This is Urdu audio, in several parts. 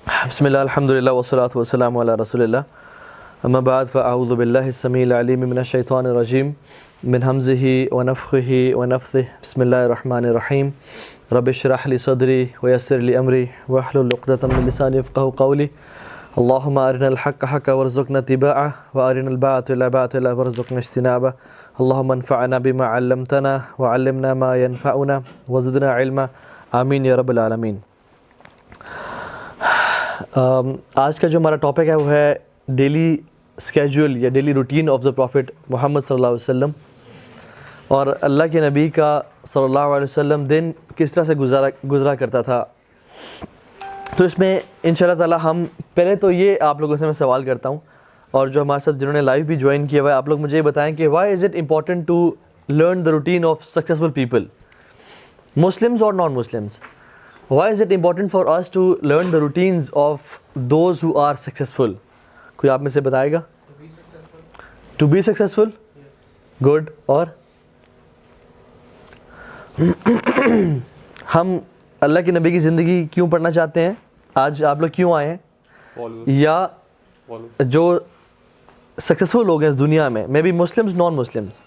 بسم اللہ الحمدللہ والصلاة والسلام علی رسول اللہ اما بعد فاعوذ باللہ السمیع العلیم من الشیطان الرجیم من حمزہ ونفخہ ونفثہ بسم اللہ الرحمن الرحیم رب اشرح لی صدری ویسر لی امری واحلل عقدۃ من لسانی یفقہوا قولی اللہم ارنا الحق حقا وارزقنا اتباعہ وارنا الباطل باطلا وارزقنا اجتنابہ اللہم انفعنا بما علمتنا وعلمنا ما ينفعنا وزدنا علما آمین یا رب العالمین۔ آج کا جو ہمارا ٹاپک ہے وہ ہے ڈیلی اسکیجول یا daily routine of the prophet Muhammad صلی اللہ علیہ وسلم، اور اللہ کے نبی کا صلی اللہ علیہ وسلم دن کس طرح سے گزرا کرتا تھا۔ تو اس میں انشاءاللہ تعالی ہم پہلے تو یہ آپ لوگوں سے میں سوال کرتا ہوں، اور جو ہمارے ساتھ جنہوں نے لائیو بھی جوائن کیا ہوا ہے، آپ لوگ مجھے یہ بتائیں کہ why is it important to learn the routine of successful people, Muslims اور non Muslims? Why is it important for us to learn the routines of those who are successful? کوئی آپ میں سے بتائے گا؟ To be successful? Good. اور ہم اللہ کے نبی کی زندگی کیوں پڑھنا چاہتے ہیں؟ آج آپ لوگ کیوں آئے ہیں؟ یا جو سکسیزفل لوگ ہیں اس دنیا میں، maybe Muslims non Muslims,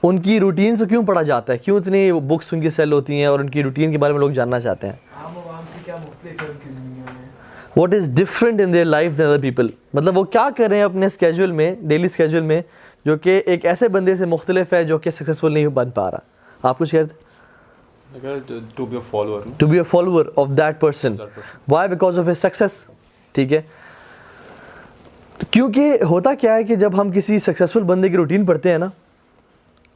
ان کی روٹین سے کیوں پڑھا جاتا ہے؟ کیوں اتنی بکس ان کی سیل ہوتی ہیں اور ان کی روٹین کے بارے میں لوگ جاننا چاہتے ہیں؟ What is different in their life than other people, مطلب وہ کیا کر رہے ہیں اپنے اسکیجول میں، ڈیلی اسکیجول میں، جو کہ ایک ایسے بندے سے مختلف ہے جو کہ سکسیزفل نہیں بن پا رہا۔ آپ کچھ کہتے ہیں؟ To be a follower of that person. Why? Because of his success. ٹھیک ہے، کیونکہ ہوتا کیا ہے کہ جب ہم کسی سکسیزفل بندے کی روٹین پڑھتے ہیں نا،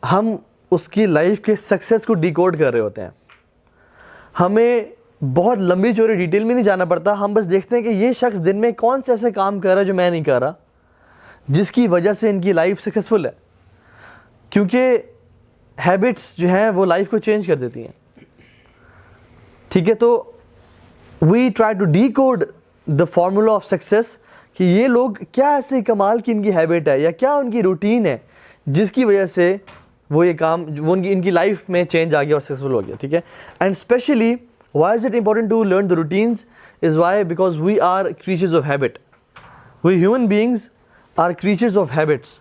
ہم اس کی لائف کے سکسیس کو ڈیکوڈ کر رہے ہوتے ہیں۔ ہمیں بہت لمبی چوڑی ڈیٹیل میں نہیں جانا پڑتا، ہم بس دیکھتے ہیں کہ یہ شخص دن میں کون سے ایسے کام کر رہا ہے جو میں نہیں کر رہا، جس کی وجہ سے ان کی لائف سکسیزفل ہے، کیونکہ ہیبٹس جو ہیں وہ لائف کو چینج کر دیتی ہیں۔ ٹھیک ہے، تو we try to decode the formula of success, کہ یہ لوگ کیا ایسے کمال کی ان کی ہیبٹ ہے یا کیا ان کی روٹین ہے جس کی وجہ سے وہ یہ کام وہ ان کی لائف میں چینج آ گیا اور سکسیزفل ہو گیا۔ ٹھیک ہے، and specially why is it important to learn the routines is why because we are creatures of habit. We human beings are creatures of habits.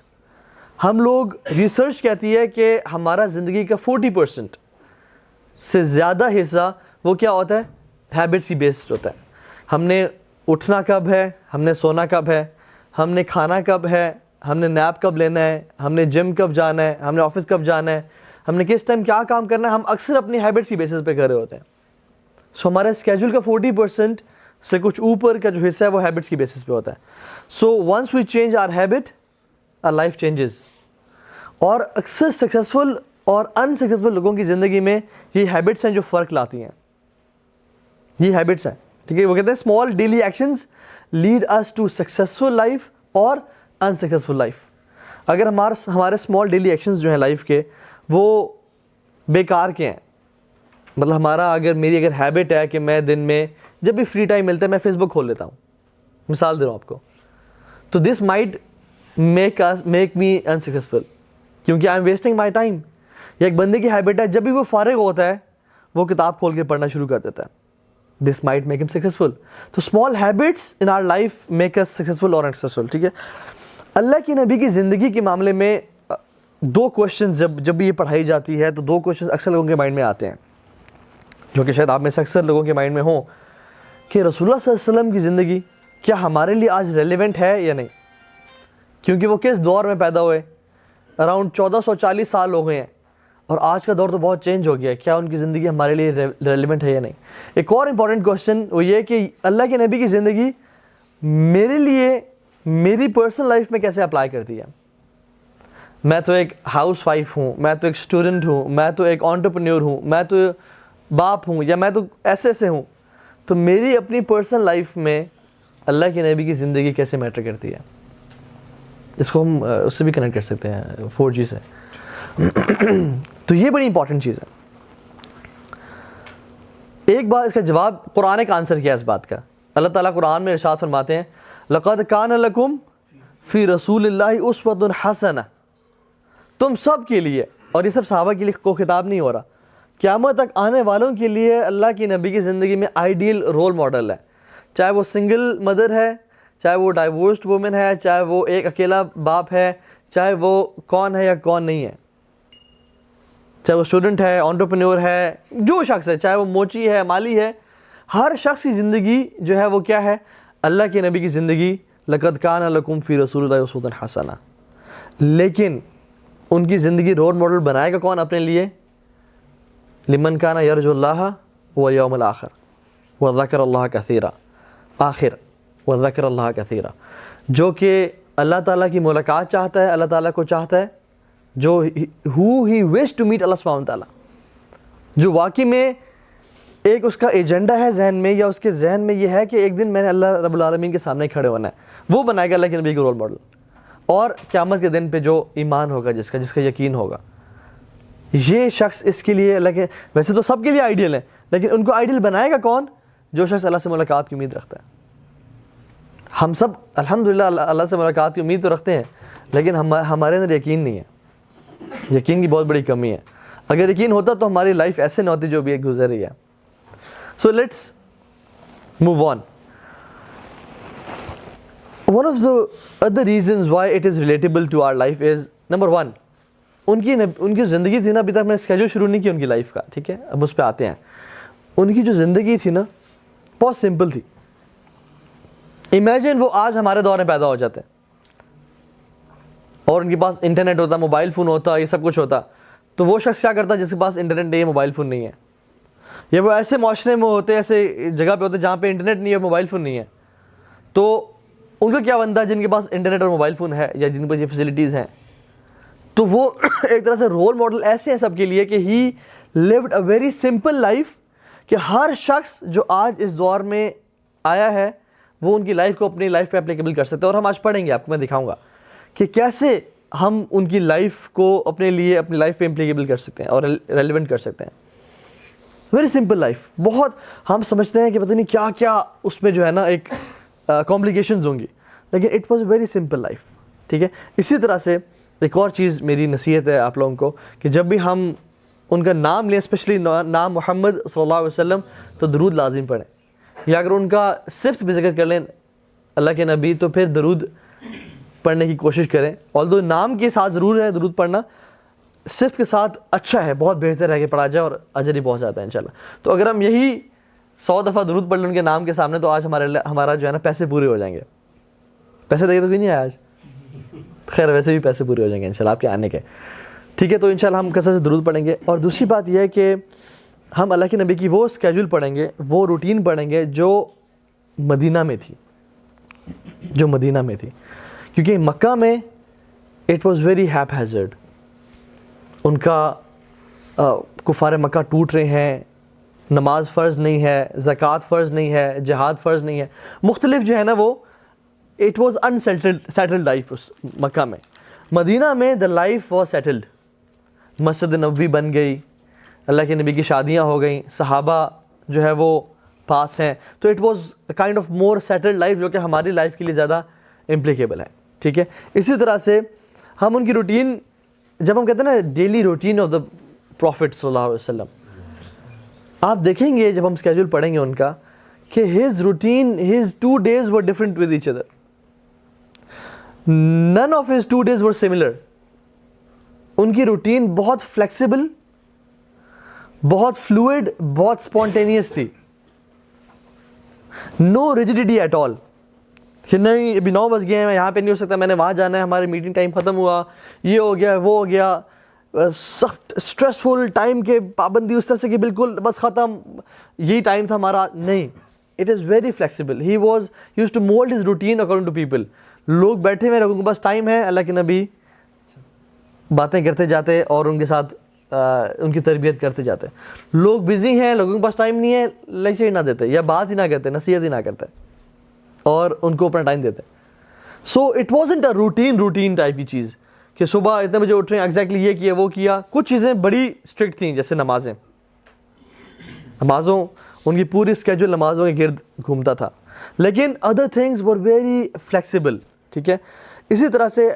ہم لوگ ریسرچ کہتی ہے کہ ہمارا زندگی کا 40% سے زیادہ حصہ وہ کیا ہوتا ہے؟ ہیبٹس کی بیسڈ ہوتا ہے۔ ہم نے اٹھنا کب ہے، ہم نے سونا کب ہے، ہم نے کھانا کب ہے، ہم نے نیپ کب لینا ہے، ہم نے جم کب جانا ہے، ہم نے آفس کب جانا ہے، ہم نے کس ٹائم کیا کام کرنا ہے، ہم اکثر اپنی ہیبٹس کی بیسس پہ کر رہے ہوتے ہیں۔ سو ہمارے اسکیجول کا 40% سے کچھ اوپر کا جو حصہ ہے وہ ہیبٹس کی بیسس پہ ہوتا ہے۔ So once we change our habit, our life changes. اور اکثر سکسیزفل اور ان سکسیزفل لوگوں کی زندگی میں یہ ہیبٹس ہیں جو فرق لاتی ہیں، یہ ہیبٹس ہیں۔ ٹھیک ہے، وہ کہتے ہیں small daily actions lead us to successful life اور انسکسیزفل لائف۔ اگر ہمارے اسمال ڈیلی ایکشنز جو ہیں لائف کے وہ بیکار کے ہیں، مطلب میری اگر ہیبٹ ہے کہ میں دن میں جب بھی فری ٹائم ملتا ہے میں فیس بک کھول لیتا ہوں، مثال دے رہا ہوں آپ کو، تو this might make me unsuccessful, کیونکہ I am wasting my time. یا ایک بندے کی ہیبٹ ہے جب بھی وہ فارغ ہوتا ہے وہ کتاب کھول کے پڑھنا شروع کر دیتا ہے، دس مائٹ میک ہم سکسیزفل۔ تو small habits in our life make us successful اور انسکسیزفل۔ ٹھیک ہے، اللہ کی نبی کی زندگی کے معاملے میں دو کوشچنز جب بھی یہ پڑھائی جاتی ہے تو دو کوشچنز اکثر لوگوں کے مائنڈ میں آتے ہیں، جو کہ شاید آپ میں سے اکثر لوگوں کے مائنڈ میں ہوں، کہ رسول اللہ صلی اللہ علیہ وسلم کی زندگی کیا ہمارے لیے آج ریلیونٹ ہے یا نہیں؟ کیونکہ وہ کس دور میں پیدا ہوئے؟ اراؤنڈ 1440 سال ہو گئے ہیں، اور آج کا دور تو بہت چینج ہو گیا ہے، کیا ان کی زندگی ہمارے لیے ریلیونٹ ہے یا نہیں؟ ایک اور امپورٹنٹ کوشچن وہ یہ کہ اللہ کے نبی کی زندگی میرے لیے میری پرسنل لائف میں کیسے اپلائی کرتی ہے؟ میں تو ایک ہاؤس وائف ہوں، میں تو ایک اسٹوڈنٹ ہوں، میں تو ایک انٹرپرینیور ہوں، میں تو باپ ہوں، یا میں تو ایسے ہوں، تو میری اپنی پرسنل لائف میں اللہ کے نبی کی زندگی کیسے میٹر کرتی ہے؟ اس کو ہم اس سے بھی کنیکٹ کر سکتے ہیں 4G سے۔ تو یہ بڑی امپورٹنٹ چیز ہے۔ ایک بار اس کا جواب قرآن کا آنسر کیا اس بات کا۔ اللہ تعالیٰ قرآن میں ارشاد فرماتے ہیں لَقَدْ كَانَ لَكُمْ فِي رَسُولِ اللَّهِ أُسْوَةٌ حَسَنَةٌ، تم سب کے لیے، اور یہ سب صحابہ کے لیے کو خطاب نہیں ہو رہا، قیامت تک آنے والوں کے لیے اللہ کی نبی کی زندگی میں آئیڈیل رول ماڈل ہے۔ چاہے وہ سنگل مدر ہے, چاہے وہ ڈائیورسڈ وومن ہے, چاہے وہ ایک اکیلا باپ ہے, چاہے وہ کون ہے یا کون نہیں ہے, چاہے وہ اسٹوڈنٹ ہے, انٹرپرینور ہے, جو شخص ہے, چاہے وہ موچی ہے, مالی ہے, ہر شخص کی زندگی جو ہے وہ کیا ہے, اللہ کے نبی کی زندگی, لَقَدْ كَانَ لَكُمْ فِي رَسُولِ اللَّهِ أُسْوَةٌ حَسَنَةٌ. لیکن ان کی زندگی رول ماڈل بنائے گا کون اپنے لیے؟ لمن کان یرجو اللہ والیوم الآخر وذکر اللہ کثیرا, آخر وذکر اللہ کثیرا, جو کہ اللہ تعالیٰ کی ملاقات چاہتا ہے, اللہ تعالیٰ کو چاہتا ہے, جو who he wish to meet اللہ سبحانہ تعالیٰ, جو واقعی میں ایک اس کا ایجنڈا ہے ذہن میں, یا اس کے ذہن میں یہ ہے کہ ایک دن میں نے اللہ رب العالمین کے سامنے کھڑے ہونا ہے, وہ بنائے گا اللہ کے نبی کا رول ماڈل. اور قیامت کے دن پہ جو ایمان ہوگا, جس کا یقین ہوگا, یہ شخص اس کے لیے اللہ کے, ویسے تو سب کے لیے آئیڈیل ہے, لیکن ان کو آئیڈیل بنائے گا کون؟ جو شخص اللہ سے ملاقات کی امید رکھتا ہے. ہم سب الحمدللہ اللہ سے ملاقات کی امید تو رکھتے ہیں, لیکن ہمارے اندر یقین نہیں ہے. یقین کی بہت بڑی کمی ہے. اگر یقین ہوتا تو ہماری لائف ایسے نہ ہوتی جو بھی ایک گزر رہی ہے. So let's move on. One of the other reasons why it is relatable to our life is number one, ان کی زندگی تھی نا, ابھی تک میں اسکیجول شروع نہیں کی ان کی لائف کا, ٹھیک ہے, اب اس پہ آتے ہیں. ان کی جو زندگی تھی نا بہت سمپل تھی. امیجن وہ آج ہمارے دور میں پیدا ہو جاتے ہیں اور ان کے پاس انٹرنیٹ ہوتا, موبائل فون ہوتا, یہ سب کچھ ہوتا, تو وہ شخص کیا کرتا جس کے پاس انٹرنیٹ نہیں ہے, موبائل فون نہیں ہے, یا وہ ایسے معاشرے میں ہوتے, ایسے جگہ پہ ہوتے جہاں پہ انٹرنیٹ نہیں ہے, موبائل فون نہیں ہے, تو ان کا کیا بنتا ہے جن کے پاس انٹرنیٹ اور موبائل فون ہے یا جن کے پاس یہ فیسلٹیز ہیں. تو وہ ایک طرح سے رول ماڈل ایسے ہیں سب کے لیے کہ he lived a very simple life, کہ ہر شخص جو آج اس دور میں آیا ہے وہ ان کی لائف کو اپنی لائف پہ اپلیکیبل کر سکتے ہیں. اور ہم آج پڑھیں گے, آپ کو میں دکھاؤں گا کہ کیسے ہم ان کی لائف کو اپنے لیے اپنی لائف پہ اپلیکیبل کر سکتے ہیں اور ریلیونٹ کر سکتے ہیں. Very simple life. بہت ہم سمجھتے ہیں کہ پتہ نہیں کیا کیا اس میں جو ہے نا ایک کمپلیکیشنز ہوں گی, لیکن it was a very simple life. ٹھیک ہے. اسی طرح سے ایک اور چیز میری نصیحت ہے آپ لوگوں کو کہ جب بھی ہم ان کا نام لیں, اسپیشلی نام محمد صلی اللہ علیہ وسلم, تو درود لازم پڑھیں, یا اگر ان کا صفت بھی ذکر کر لیں اللہ کے نبی تو پھر درود پڑھنے کی کوشش کریں. آلدو نام کے ساتھ ضرور ہے درود پڑھنا, صفت کے ساتھ اچھا ہے, بہت بہتر ہے کہ پڑھا جائے اور اجر ہی بہت جاتا ہے انشاءاللہ. تو اگر ہم یہی 100 دفعہ درود پڑھ لیں ان کے نام کے سامنے, تو آج ہمارا جو ہے نا پیسے پورے ہو جائیں گے. پیسے دیکھے تو بھی نہیں آیا آج, خیر ویسے بھی پیسے پورے ہو جائیں گے انشاءاللہ آپ کے آنے کے. ٹھیک ہے. تو انشاءاللہ ہم کثرت سے درود پڑھیں گے. اور دوسری بات یہ ہے کہ ہم اللہ کے نبی کی وہ اسکیجول پڑھیں گے, وہ روٹین پڑھیں گے جو مدینہ میں تھی, کیونکہ مکہ میں it was very haphazard. ان کا کفار مکہ ٹوٹ رہے ہیں, نماز فرض نہیں ہے, زکوٰۃ فرض نہیں ہے, جہاد فرض نہیں ہے, مختلف جو ہے نا وہ اٹ واز انسیٹلڈ لائف اس مکہ میں. مدینہ میں the life was settled. Masjid Nabawi بن گئی, اللہ کے نبی کی شادیاں ہو گئیں, صحابہ جو ہے وہ پاس ہیں, تو it was kind of more settled life, جو کہ ہماری لائف کے لیے زیادہ امپلیکیبل ہے. ٹھیک ہے. اسی طرح سے ہم ان کی روٹین, جب ہم کہتے ہیں نا daily routine of the prophet صلی اللہ علیہ وسلم, آپ دیکھیں گے جب ہم اسکیجول پڑھیں گے ان کا کہ his routine, his 2 days were different with each other. None of his 2 days were similar. ان کی روٹین بہت فلیکسیبل, بہت فلوئڈ, بہت اسپونٹینیس تھی. نو ریجیڈیٹی ایٹ آل, کہ نہیں ابھی 9 بج گئے ہیں, میں یہاں پہ نہیں ہو سکتا, میں نے وہاں جانا ہے, ہماری میٹنگ ٹائم ختم ہوا, یہ ہو گیا وہ ہو گیا, سخت اسٹریسفل ٹائم کے پابندی اس طرح سے کہ بالکل بس ختم, یہی ٹائم تھا ہمارا. نہیں, it is very flexible. He used to mold his routine according to people. لوگ بیٹھے ہوئے, لوگوں کے پاس ٹائم ہے, اللہ کے نبی باتیں کرتے جاتے اور ان کے ساتھ ان کی تربیت کرتے جاتے. لوگ بزی ہیں, لوگوں کے پاس ٹائم نہیں ہے, لیکچر ہی نہ دیتے یا بات ہی نہ کرتے, نصیحت ہی نہ کرتے اور ان کو اپنا ٹائم دیتے. So it wasn't a routine type کی چیز کہ صبح اتنے بجے اٹھ رہے ہیں, ایگزیکٹلی یہ کیا وہ کیا. کچھ چیزیں بڑی اسٹرکٹ تھیں, جیسے نمازوں ان کی پوری اسکیجول نمازوں کے گرد گھومتا تھا, لیکن other things were very flexible. ٹھیک ہے. اسی طرح سے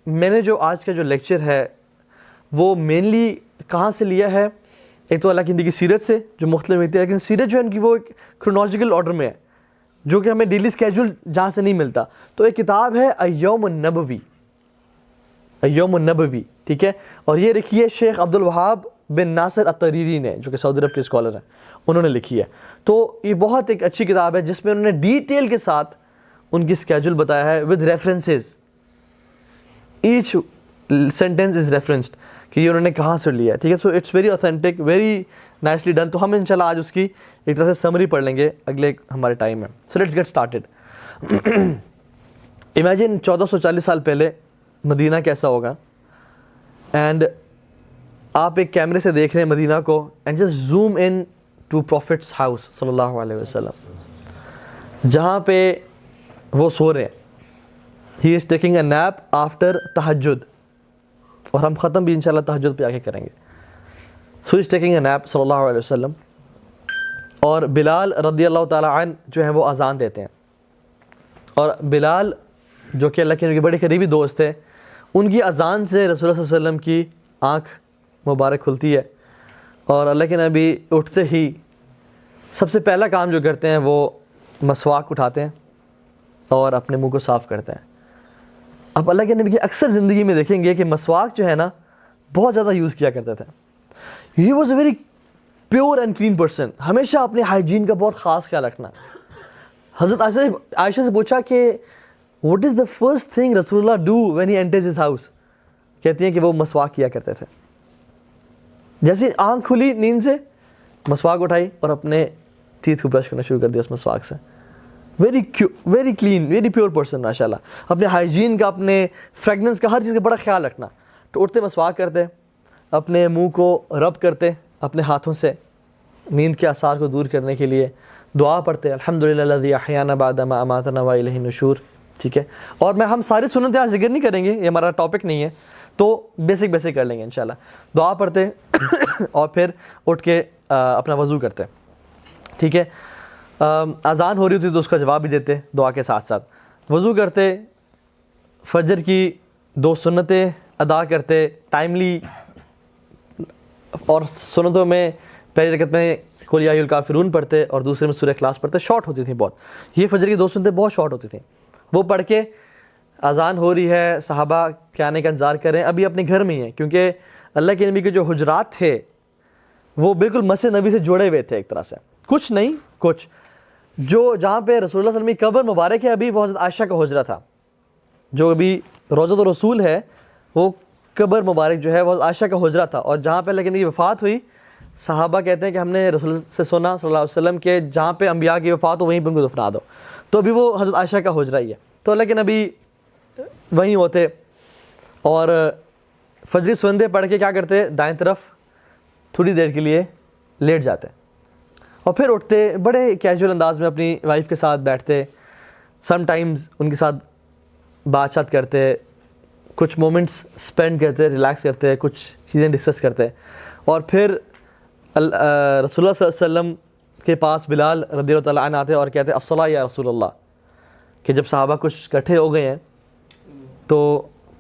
میں نے جو آج کا جو لیکچر ہے وہ مینلی کہاں سے لیا ہے, ایک تو اللہ کی نبی کی سیرت سے جو مختلف ہوتی ہے, لیکن سیرت جو ہے ان کی وہ ایک کرونالوجیکل آرڈر میں ہے. جو کہ ہمیں ڈیلی اسکیجول جہاں سے نہیں ملتا. تو ایک کتاب ہے ایوم النبوی, ایوم النبوی, ٹھیک ہے, اور یہ لکھی ہے شیخ عبد الوہاب بن ناصر الطریری نے, جو کہ سعودی عرب کے اسکالر ہیں, انہوں نے لکھی ہے. تو یہ بہت ایک اچھی کتاب ہے جس میں انہوں نے ڈیٹیل کے ساتھ ان کی اسکیجول بتایا ہے with references, each sentence is referenced کہ یہ انہوں نے کہاں سے لیا ہے, ٹھیک ہے. So it's very authentic, very nicely done. تو ہم انشاءاللہ آج اس کی ایک طرح سے سمری پڑھ لیں گے اگلے ہمارے ٹائم میں. So let's get started. Imagine 1440 سال پہلے مدینہ کیسا ہوگا, اینڈ آپ ایک کیمرے سے دیکھ رہے ہیں مدینہ کو, and just zoom in to prophet's house صلی اللہ علیہ وسلم, جہاں پہ وہ سو رہے ہیں. He is taking a nap after تہجد, اور ہم ختم بھی انشاءاللہ تہجد پہ آ کے کریں گے. سو از ٹیکنگ اے نیپ صلی اللہ علیہ وسلم, اور بلال رضی اللہ تعالیٰ عنہ جو ہیں وہ اذان دیتے ہیں. اور بلال جو کہ اللہ کے بڑے قریبی دوست تھے, ان کی اذان سے رسول اللہ صلی اللہ علیہ وسلم کی آنکھ مبارک کھلتی ہے, اور اللہ کے نبی اٹھتے ہی سب سے پہلا کام جو کرتے ہیں وہ مسواک اٹھاتے ہیں اور اپنے منہ کو صاف کرتے ہیں. اب اللہ کے نبی کی اکثر زندگی میں دیکھیں گے کہ مسواک جو ہے نا بہت زیادہ یوز کیا کرتے تھے. He was a very pure and clean person, ہمیشہ اپنے ہائیجین کا بہت خاص خیال رکھنا. حضرت عائشہ سے پوچھا کہ what is the first thing رسول اللہ do when he enters his house, کہتی ہیں کہ وہ مسواک کیا کرتے تھے. جیسے آنکھ کھلی نیند سے, مسواک اٹھائی اور اپنے ٹیتھ کو برش کرنا شروع کر دیا اس مسواک سے. Very clean, very pure person ماشاء اللہ. اپنے ہائیجین کا, اپنے فریگننس کا, ہر چیز کا بڑا خیال رکھنا. تو اٹھتے مسواک کرتے, اپنے منہ کو رب کرتے اپنے ہاتھوں سے نیند کے آثار کو دور کرنے کے لیے, دعا پڑھتے الحمدللہ الذی احیانا بعد ما اماتنا والیہ النشور, ٹھیک ہے. اور ہم ساری سنتیں آج ذکر نہیں کریں گے, یہ ہمارا ٹاپک نہیں ہے, تو بیسک کر لیں گے انشاءاللہ. دعا پڑھتے اور پھر اٹھ کے اپنا وضو کرتے, ٹھیک ہے. اذان ہو رہی ہوتی تو اس کا جواب بھی دیتے دعا کے ساتھ ساتھ. وضو کرتے, فجر کی 2 سنتیں ادا کرتے ٹائملی, اور سنتوں میں پہلی رکعت میں قل یا ایھا الکافرون پڑھتے اور دوسرے میں سورہ اخلاص پڑھتے. شارٹ ہوتی تھیں بہت, یہ فجر کی 2 سنتیں بہت شارٹ ہوتی تھیں. وہ پڑھ کے اذان ہو رہی ہے, صحابہ کے آنے کا انتظار کریں, ابھی اپنے گھر میں ہی ہیں, کیونکہ اللہ کے نبی کے جو حجرات تھے وہ بالکل مسجد نبی سے جڑے ہوئے تھے ایک طرح سے, کچھ نہیں کچھ. جو جہاں پہ رسول اللہ صلی اللہ علیہ وسلم کی قبر مبارک ہے ابھی, وہ حضرت عائشہ کا حجرہ تھا. جو ابھی روضۃ الرسول ہے وہ قبر مبارک جو ہے وہ عائشہ کا حجرہ تھا. اور جہاں پہ اللہ کے نبی کی وفات ہوئی, صحابہ کہتے ہیں کہ ہم نے رسول اللہ سے سنا صلی اللہ علیہ وسلم کے جہاں پہ انبیاء کی وفات ہو وہیں پہ ان کو دفنا دو. تو ابھی وہ حضرت عائشہ کا حجرہ ہی ہے. تو اللہ کے نبی وہیں ہوتے اور فجری سنتیں پڑھ کے کیا کرتے, دائیں طرف تھوڑی دیر کے لیے لیٹ جاتے اور پھر اٹھتے, بڑے کیجول انداز میں اپنی وائف کے ساتھ بیٹھتے, سم ٹائمز ان کے ساتھ بات چیت کرتے, کچھ مومنٹس اسپینڈ کرتے, ریلیکس کرتے, کچھ چیزیں ڈسکس کرتے. اور پھر رسول اللہ صلی اللہ علیہ وسلم کے پاس بلال رضی اللہ تعالیٰ عنہ آتے اور کہتے الصلاۃ یا رسول اللہ, کہ جب صحابہ کچھ اکٹھے ہو گئے ہیں تو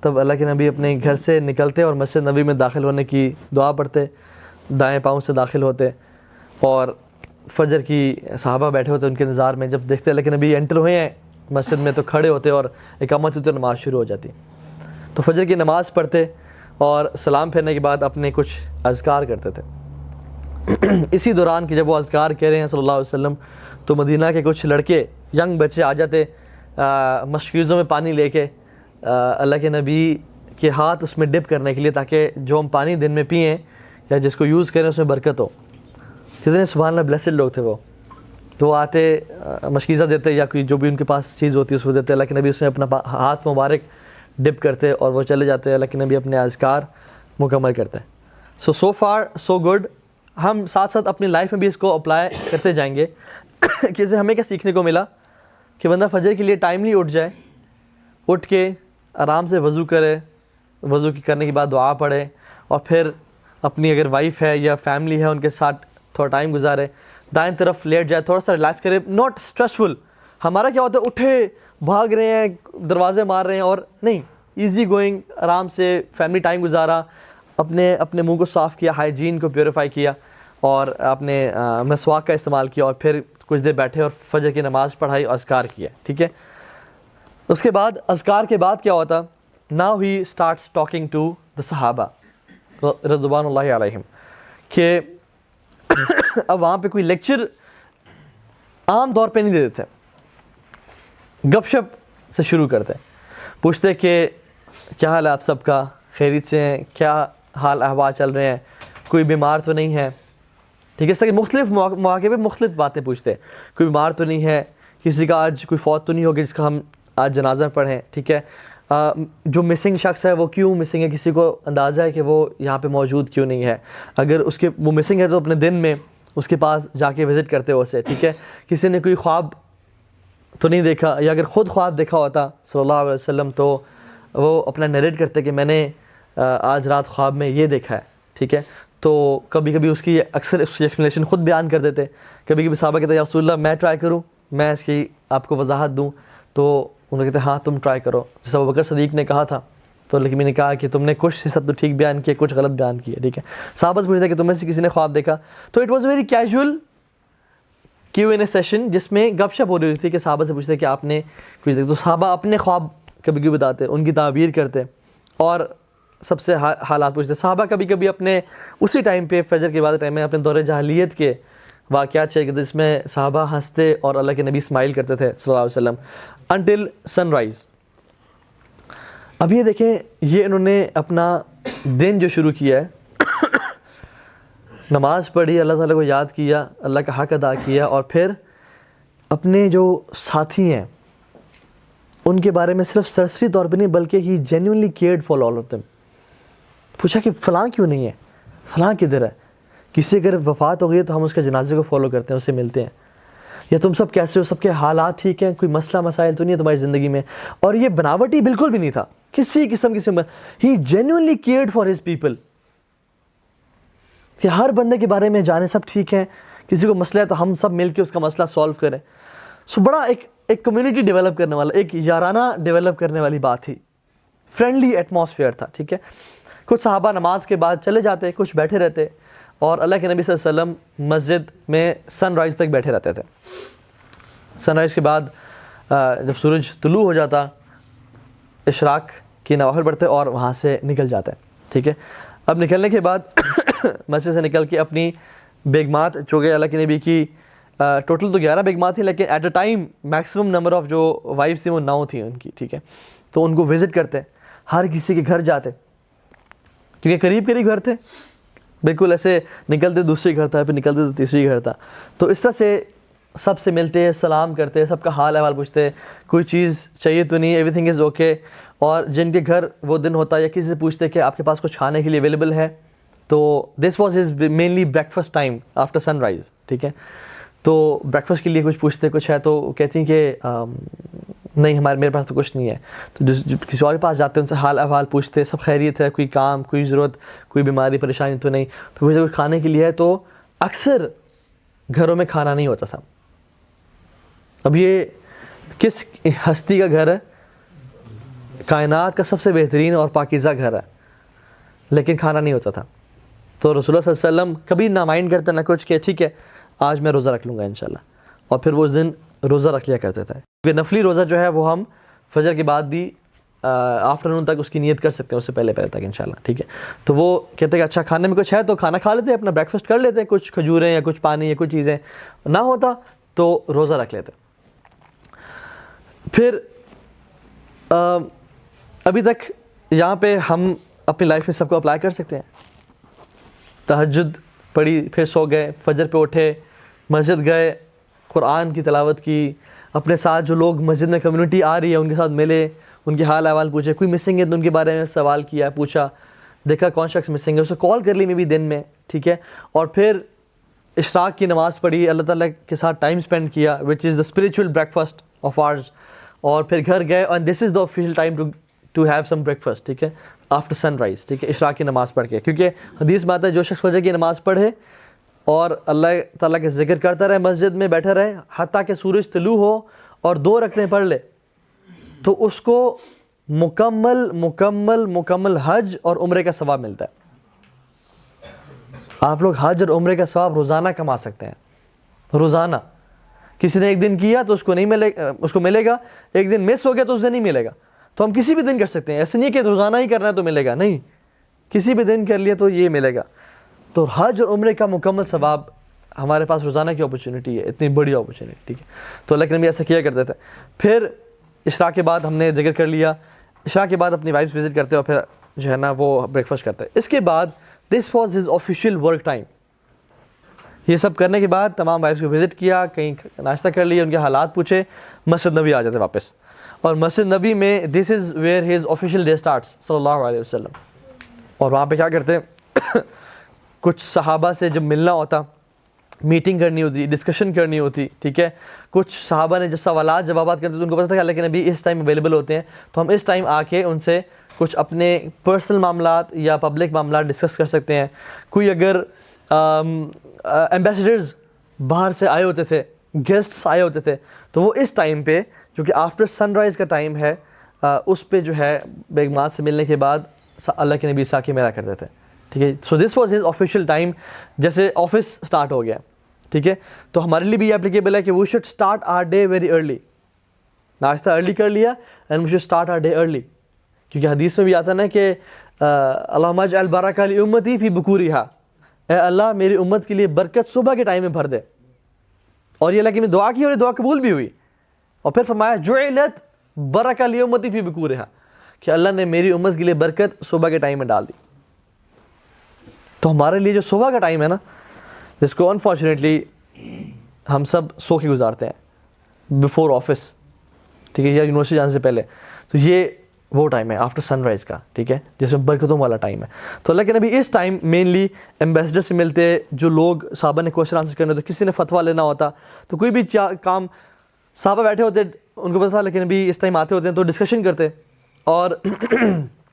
تب اللہ کے نبی اپنے گھر سے نکلتے اور مسجد نبی میں داخل ہونے کی دعا پڑھتے, دائیں پاؤں سے داخل ہوتے, اور فجر کی صحابہ بیٹھے ہوتے ان کے انتظار میں. جب دیکھتے اللہ کے نبی انٹر ہوئے ہیں مسجد میں تو کھڑے ہوتے اور اقامت ہوتی, نماز شروع ہو جاتی. تو فجر کی نماز پڑھتے اور سلام پھیرنے کے بعد اپنے کچھ اذکار کرتے تھے. اسی دوران کہ جب وہ اذکار کہہ رہے ہیں صلی اللہ علیہ وسلم, تو مدینہ کے کچھ لڑکے, ینگ بچے آ جاتے مشکیزوں میں پانی لے کے, اللہ کے نبی کے ہاتھ اس میں ڈپ کرنے کے لیے, تاکہ جو ہم پانی دن میں پئیں یا جس کو یوز کریں اس میں برکت ہو. کتنے سبحان اللہ بلیسڈ لوگ تھے وہ. تو آتے مشکیزہ دیتے یا کوئی جو بھی ان کے پاس چیز ہوتی ہے اس کو دیتے, اللہ کے نبی اس میں اپنا ہاتھ مبارک ڈپ کرتے اور وہ چلے جاتے, اللہ کے نبی اپنے اذکار مکمل کرتے. سو فار سو گڈ. ہم ساتھ ساتھ اپنی لائف میں بھی اس کو اپلائی کرتے جائیں گے کہ اسے ہمیں کیا سیکھنے کو ملا, کہ بندہ فجر کے لیے ٹائملی اٹھ جائے, اٹھ کے آرام سے وضو کرے, وضو کرنے کے بعد دعا پڑھے, اور پھر اپنی اگر وائف ہے یا فیملی ہے ان کے ساتھ تھوڑا ٹائم گزارے, دائیں طرف لیٹ جائے, تھوڑا سا ریلیکس کرے, ناٹ اسٹریسفل. ہمارا کیا ہوتا ہے, اٹھے بھاگ رہے ہیں, دروازے مار رہے ہیں, اور نہیں, ایزی گوئنگ, آرام سے فیملی ٹائم گزارا, اپنے منہ کو صاف کیا, ہائیجین کو پیوریفائی کیا, اور اپنے مسواک کا استعمال کیا, اور پھر کچھ دیر بیٹھے اور فجر کی نماز پڑھائی اور اذکار کیا, ٹھیک ہے. اس کے بعد اذکار کے بعد کیا ہوتا, now he starts talking to the صحابہ رضوان اللہ علیہم, کہ اب وہاں پہ کوئی لیکچر عام طور پہ نہیں دے دیتے, گپ شپ سے شروع کرتے, پوچھتے کہ کیا حال ہے آپ سب کا, خیریت سے ہیں, کیا حال احوال چل رہے ہیں, کوئی بیمار تو نہیں ہے, ٹھیک ہے. اس طرح مختلف مواقع پہ مختلف باتیں پوچھتے, کوئی بیمار تو نہیں ہے, کسی کا آج کوئی فوت تو نہیں ہوگی جس کا ہم آج جنازہ پڑھیں, ٹھیک ہے. جو مسنگ شخص ہے وہ کیوں مسنگ ہے, کسی کو اندازہ ہے کہ وہ یہاں پہ موجود کیوں نہیں ہے, اگر اس کے وہ مسنگ ہے تو اپنے دن میں اس کے پاس جا کے وزٹ کرتے ہو اسے, ٹھیک ہے. کسی نے کوئی خواب تو نہیں دیکھا, یا اگر خود خواب دیکھا ہوتا صلی اللہ علیہ وسلم تو وہ اپنا نریٹ کرتے کہ میں نے آج رات خواب میں یہ دیکھا ہے, ٹھیک ہے. تو کبھی کبھی اس کی اکثر اس کی ایکسپلینیشن خود بیان کر دیتے, کبھی کبھی صحابہ کہتے ہیں یا رسول اللہ میں ٹرائی کروں, میں اس کی آپ کو وضاحت دوں, تو انہوں نے کہتے ہیں ہاں تم ٹرائی کرو, جیسا ابوبکر صدیق نے کہا تھا. تو لیکن میں نے کہا کہ تم نے کچھ حصہ تو ٹھیک بیان کیا, کچھ غلط بیان کیا, ٹھیک ہے. صحابہ سے پوچھتے کہ تم میں سے کسی نے خواب دیکھا, تو it was very casual Q and A session جس میں گپ شپ ہو رہی تھی کہ صحابہ سے پوچھتے کہ آپ نے کچھ دیکھا, تو صحابہ اپنے خواب کبھی کبھی بتاتے, ان کی تعبیر کرتے اور سب سے حالات پوچھتے. صحابہ کبھی کبھی اپنے اسی ٹائم پہ فجر کے بعد ٹائم میں اپنے دور جاہلیت کے واقعات شیئر کرتے, جس میں صحابہ ہنستے اور اللہ کے نبی اسمائل کرتے تھے صلی اللہ علیہ وسلم انٹل سن رائز. اب یہ دیکھیں, یہ انہوں نے اپنا دن جو شروع کیا ہے, نماز پڑھی, اللہ تعالیٰ کو یاد کیا, اللہ کا حق ادا کیا, اور پھر اپنے جو ساتھی ہیں ان کے بارے میں صرف سرسری طور پہ نہیں بلکہ he genuinely cared for all of them. پوچھا کہ فلاں کیوں نہیں ہے, فلاں کدھر ہے, کسی اگر وفات ہو گئی ہے تو ہم اس کے جنازے کو فالو کرتے ہیں, اس سے ملتے ہیں, یا تم سب کیسے ہو, سب کے حالات ٹھیک ہیں, کوئی مسئلہ مسائل تو نہیں ہے تمہاری زندگی میں. اور یہ بناوٹی بالکل بھی نہیں تھا کسی قسم he genuinely cared for his people, کہ ہر بندے کے بارے میں جانے سب ٹھیک ہیں, کسی کو مسئلہ ہے تو ہم سب مل کے اس کا مسئلہ سولو کریں. سو بڑا ایک کمیونٹی ڈیولپ کرنے والا, ایک یارانہ ڈیولپ کرنے والی بات تھی, فرینڈلی ایٹماسفیئر تھا, ٹھیک ہے. کچھ صحابہ نماز کے بعد چلے جاتے, کچھ بیٹھے رہتے, اور اللہ کے نبی صلی اللہ علیہ وسلم مسجد میں سن رائز تک بیٹھے رہتے تھے. سن رائز کے بعد جب سورج طلوع ہو جاتا, اشراق کی نوافل پڑھتے اور وہاں سے نکل جاتے, ٹھیک ہے. اب نکلنے کے بعد مسجد سے نکل کے اپنی بیگمات, چونکہ اللہ کے نبی کی ٹوٹل تو 11 بیگمات تھیں, لیکن at a time maximum number of جو وائفس تھیں وہ 9 تھیں ان کی, ٹھیک ہے. تو ان کو وزٹ کرتے, ہر کسی کے گھر جاتے, کیونکہ قریب قریب گھر تھے, بالکل ایسے نکلتے دوسری گھر تھا, پھر نکلتے تو تیسری گھر تھا. تو اس طرح سے سب سے ملتے, سلام کرتے, سب کا حال احوال پوچھتے, کوئی چیز چاہیے تو نہیں, ایوری تھنگ از اوکے. اور جن کے گھر وہ دن ہوتا یا کسی سے پوچھتے کہ آپ کے پاس کچھ کھانے کے لیے اویلیبل ہے, تو this was his mainly breakfast time after sunrise, ٹھیک ہے. تو بریک فاسٹ کے لیے کچھ پوچھتے, کچھ ہے تو کہتی ہیں کہ نہیں میرے پاس تو کچھ نہیں ہے. تو کسی اور کے پاس جاتے, ان سے حال احوال پوچھتے, سب خیریت ہے, کوئی کام, کوئی ضرورت, کوئی بیماری پریشانی تو نہیں. تو کچھ کھانے کے لیے ہے, تو اکثر گھروں میں کھانا نہیں ہوتا تھا. اب یہ کس ہستی کا گھر ہے, کائنات کا سب سے بہترین اور پاکیزہ گھر ہے, لیکن کھانا نہیں ہوتا تھا. تو رسول اللہ صلی اللہ علیہ وسلم کبھی نہ مائنڈ کرتے نہ کچھ, کہ ٹھیک ہے آج میں روزہ رکھ لوں گا انشاءاللہ, اور پھر وہ اس دن روزہ رکھ لیا کرتے تھے. کیونکہ نفلی روزہ جو ہے وہ ہم فجر کے بعد بھی آفٹر نون تک اس کی نیت کر سکتے ہیں, اس سے پہلے تک انشاءاللہ, ٹھیک ہے. تو وہ کہتے ہیں کہ اچھا کھانے میں کچھ ہے تو کھانا کھا لیتے, اپنا بریک فاسٹ کر لیتے, کچھ کھجوریں یا کچھ پانی یا کچھ چیزیں, نہ ہوتا تو روزہ رکھ لیتے. پھر ابھی تک یہاں پہ ہم اپنی لائف میں سب کو اپلائی کر سکتے ہیں. تہجد پڑھی, پھر سو گئے, فجر پہ اٹھے, مسجد گئے, قرآن کی تلاوت کی, اپنے ساتھ جو لوگ مسجد میں کمیونٹی آ رہی ہے ان کے ساتھ ملے, ان کے حال احوال پوچھے, کوئی مسنگ ہے تو ان کے بارے میں سوال کیا, پوچھا, دیکھا کون شخص مسنگ ہے, اسے کال کر لی میں بھی دن میں, ٹھیک ہے. اور پھر اشراق کی نماز پڑھی, اللہ تعالیٰ کے ساتھ ٹائم اسپینڈ کیا, which is the spiritual breakfast of ours. اور پھر گھر گئے, اور this is the official time to have some breakfast, ٹھیک ہے, آفٹر سن رائز, ٹھیک ہے, اشراق کی نماز پڑھ کے. کیونکہ حدیث بات ہے جو شخص فجر کی نماز پڑھے اور اللہ تعالیٰ کے ذکر کرتا رہے, مسجد میں بیٹھا رہے حتیٰ کہ سورج طلوع ہو اور 2 رکعتیں پڑھ لے, تو اس کو مکمل حج اور عمرے کا ثواب ملتا ہے. آپ لوگ حج اور عمرے کا ثواب روزانہ کما سکتے ہیں, روزانہ. کسی نے ایک دن کیا تو اس کو نہیں ملے اس کو ملے گا, ایک دن مس ہو گیا تو اس دن نہیں ملے گا. تو ہم کسی بھی دن کر سکتے ہیں, ایسے نہیں کہ روزانہ ہی کرنا ہے تو ملے گا, نہیں, کسی بھی دن کر لیا تو یہ ملے گا. تو حج اور عمرے کا مکمل ثواب ہمارے پاس روزانہ کی اپرچونٹی ہے, اتنی بڑی اپرچونٹی, ٹھیک ہے. تو اللہ کے نبی ایسا کیا کرتے تھے. پھر عشاء کے بعد ہم نے ذکر کر لیا, عشاء کے بعد اپنی وائفس وزٹ کرتے اور پھر جو ہے نا وہ بریک فاسٹ کرتے. اس کے بعد دس was his official work time. یہ سب کرنے کے بعد تمام وائفس کو وزٹ کیا, کہیں ناشتہ کر لیا, ان کے حالات پوچھے, مسجد نبی آ جاتے واپس. اور مسجد نبی میں this is where his official day starts صلی اللہ علیہ وسلم. اور وہاں پہ کیا کرتے, کچھ صحابہ سے جب ملنا ہوتا, میٹنگ کرنی ہوتی, ڈسکشن کرنی ہوتی, ٹھیک ہے. کچھ صحابہ نے جب سوالات جوابات کرتے تو ان کو پتہ تھا کہ اللہ کے نبی اس ٹائم اویلیبل ہوتے ہیں, تو ہم اس ٹائم آ کے ان سے کچھ اپنے پرسنل معاملات یا پبلک معاملات ڈسکس کر سکتے ہیں. کوئی اگر ایمبیسڈرز باہر سے آئے ہوتے تھے, گیسٹس آئے ہوتے تھے, تو وہ اس ٹائم پہ جو کہ آفٹر سن رائز کا ٹائم ہے, اس پہ جو ہے بیگمات سے ملنے کے بعد اللہ کے نبی سا کے میرا کرتے تھے, ٹھیک ہے. So this was his official time. جیسے آفس اسٹارٹ ہو گیا, ٹھیک ہے, تو ہمارے لیے بھی یہ اپلیکیبل ہے کہ we should start our day very early. ناشتہ ارلی کر لیا and we should start our day early, کیونکہ حدیث میں بھی آتا نا کہ اللہم اجعل برکۃ لامتی فی بکورہا, اے اللہ میری امت کے لیے برکت صبح کے ٹائم میں بھر دے. اور یہ اللہ کی دعا کی اور یہ دعا قبول بھی ہوئی. اور پھر فرمایا جعلت برکۃ لامتی فی بکورہا, کہ اللہ نے میری امت کے لیے برکت صبح کے ٹائم میں ڈال دی. تو ہمارے لیے جو صبح کا ٹائم ہے نا, جس کو انفارچونیٹلی ہم سب سو کے گزارتے ہیں بیفور آفس, ٹھیک ہے, یا یونیورسٹی جانے سے پہلے, تو یہ وہ ٹائم ہے آفٹر سن رائز کا, ٹھیک ہے, جس میں برکتوں والا ٹائم ہے. تو اللہ کے نبی اس ٹائم مینلی ایمبیسڈر سے ملتے, جو لوگ صحابہ نے کوشچن آنسر کرنے ہوتے, کسی نے فتویٰ لینا ہوتا, تو کوئی بھی کام صحابہ بیٹھے ہوتے, ان کو پتہ تھا لیکن نبی اس ٹائم آتے ہوتے ہیں تو ڈسکشن کرتے, اور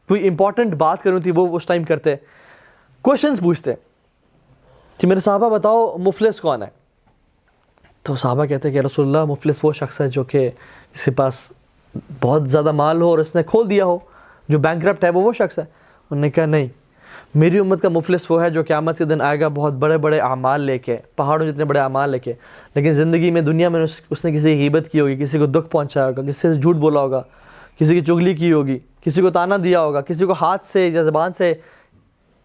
کوئی امپورٹنٹ بات کرنی تھی وہ اس ٹائم کرتے, کوشچنس پوچھتے کہ میرے صحابہ بتاؤ مفلس کون ہے. تو صحابہ کہتے ہیں کہ رسول اللہ مفلس وہ شخص ہے جو کہ جس کے پاس بہت زیادہ مال ہو اور اس نے کھول دیا ہو, جو بینکرپٹ ہے وہ شخص ہے. انہوں نے کہا نہیں, میری امت کا مفلس وہ ہے جو قیامت کے دن آئے گا بہت بڑے بڑے اعمال لے کے, پہاڑوں جتنے بڑے اعمال لے کے, لیکن زندگی میں دنیا میں اس نے کسی کی غیبت کی ہوگی, کسی کو دکھ پہنچایا ہوگا, کسی سے جھوٹ بولا ہوگا, کسی کی چغلی کی ہوگی, کسی کو تانا دیا ہوگا, کسی کو ہاتھ سے یا زبان سے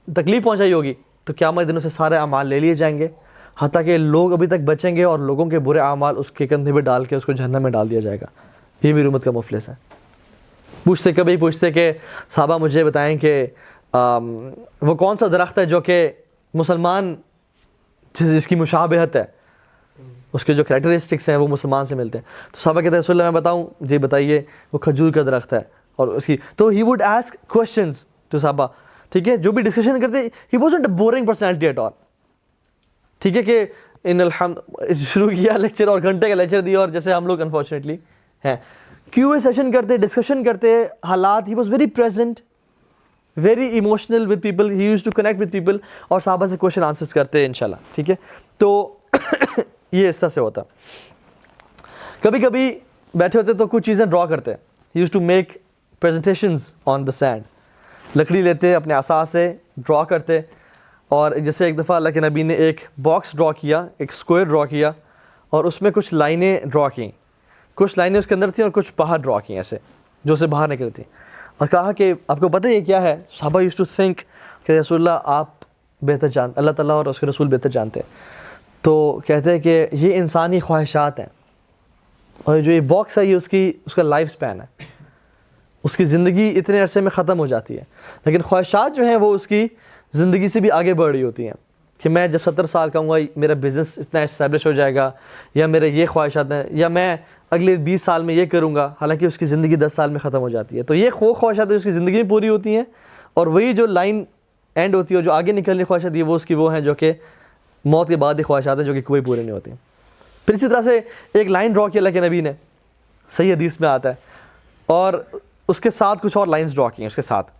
تکلیف پہنچائی ہوگی, تو قیامت دنوں سے سارے اعمال لے لیے جائیں گے, حتیٰ کہ لوگ ابھی تک بچیں گے اور لوگوں کے برے اعمال اس کے کندھے پہ ڈال کے اس کو جہنم میں ڈال دیا جائے گا. یہ میری امت کا مفلس ہے. پوچھتے کبھی پوچھتے کہ صحابہ مجھے بتائیں کہ وہ کون سا درخت ہے جو کہ مسلمان جس کی مشابہت ہے, اس کے جو کریکٹرسٹکس ہیں وہ مسلمان سے ملتے ہیں. تو صحابہ کہتے ہیں رسول اللہ میں بتاؤں, جی بتائیے. وہ کھجور کا درخت ہے, اور اس کی تو he would ask questions to صحابہ, ٹھیک ہے, جو بھی ڈسکشن کرتے, he wasn't a boring personality at all, ٹھیک ہے, کہ ان الحمد شروع کیا لیکچر اور گھنٹے کا لیکچر دیا, اور جیسے ہم لوگ انفارچونیٹلی ہیں کیو اے سیشن کرتے, ڈسکشن کرتے, حالات, he was very present, very emotional with people, he use to connect with people, اور صحابہ سے کوشچن آنسرس کرتے انشاءاللہ, ٹھیک ہے. تو یہ اس طرح سے ہوتا. کبھی کبھی بیٹھے ہوتے تو کچھ چیزیں ڈرا کرتے, he use to make presentations on the sand, لکڑی لیتے اپنے عصا سے ڈرا کرتے. اور جیسے ایک دفعہ اللہ کے نبی نے ایک باکس ڈرا کیا, ایک اسکوئر ڈرا کیا, اور اس میں کچھ لائنیں ڈرا کیں, کچھ لائنیں اس کے اندر تھیں اور کچھ باہر ڈرا کیں ایسے جو اسے باہر نکلی تھیں, اور کہا کہ آپ کو پتہ ہے یہ کیا ہے. صحابہ یوز ٹو تھنک کہ رسول اللہ آپ بہتر جانتے, اللہ تعالیٰ اور اس کے رسول بہتر جانتے. تو کہتے ہیں کہ یہ انسانی خواہشات ہیں, اور جو یہ باکس ہے یہ اس کا لائف سپین ہے, اس کی زندگی اتنے عرصے میں ختم ہو جاتی ہے, لیکن خواہشات جو ہیں وہ اس کی زندگی سے بھی آگے بڑھ رہی ہوتی ہیں, کہ میں جب 70 سال کا ہوں گا میرا بزنس اتنا اسٹیبلش ہو جائے گا, یا میرے یہ خواہشات ہیں, یا میں اگلے 20 سال میں یہ کروں گا, حالانکہ اس کی زندگی 10 سال میں ختم ہو جاتی ہے. تو یہ خواہشات اس کی زندگی میں پوری ہوتی ہیں, اور وہی جو لائن اینڈ ہوتی ہے, جو آگے نکلنے خواہشات ہے, وہ اس کی وہ ہیں جو کہ موت کے بعد کی خواہشات ہیں, جو کہ کوئی پورے نہیں ہوتی. پھر اسی طرح سے ایک لائن ڈرا کی اللہ کے نبی نے, صحیح حدیث میں آتا ہے, اور اس کے ساتھ کچھ اور لائنز ڈرا کی ہیں اس کے ساتھ.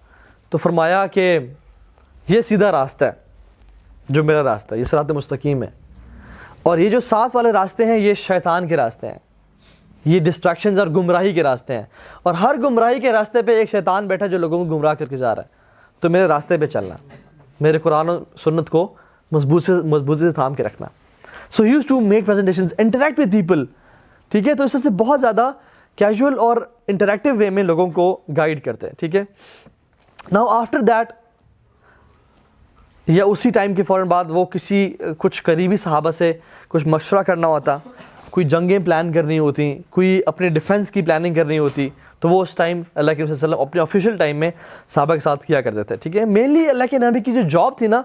تو فرمایا کہ یہ سیدھا راستہ ہے جو میرا راستہ ہے, یہ صراط مستقیم ہے, اور یہ جو ساتھ والے راستے ہیں یہ شیطان کے راستے ہیں, یہ ڈسٹریکشنز اور گمراہی کے راستے ہیں, اور ہر گمراہی کے راستے پہ ایک شیطان بیٹھا جو لوگوں کو گمراہ کر کے جا رہا ہے. تو میرے راستے پہ چلنا, میرے قرآن و سنت کو مضبوطی سے تھام کے رکھنا. So he used to make presentations, interact with people, ٹھیک ہے. تو اس سے بہت زیادہ کیجول اور انٹریکٹیو وے میں لوگوں کو گائیڈ کرتے ہیں, ٹھیک ہے. ناؤ آفٹر دیٹ, یا اسی ٹائم کے فوراً بعد وہ کچھ قریبی صحابہ سے کچھ مشورہ کرنا ہوتا, کوئی جنگیں پلان کرنی ہوتی, کوئی اپنے ڈیفینس کی پلاننگ کرنی ہوتی, تو وہ اس ٹائم اللہ کے نبی صلی اللہ علیہ وسلم اپنے آفیشیل ٹائم میں صحابہ کے ساتھ کیا کرتے تھے, ٹھیک ہے. مینلی اللہ کے نبی کی جو جاب تھی نا,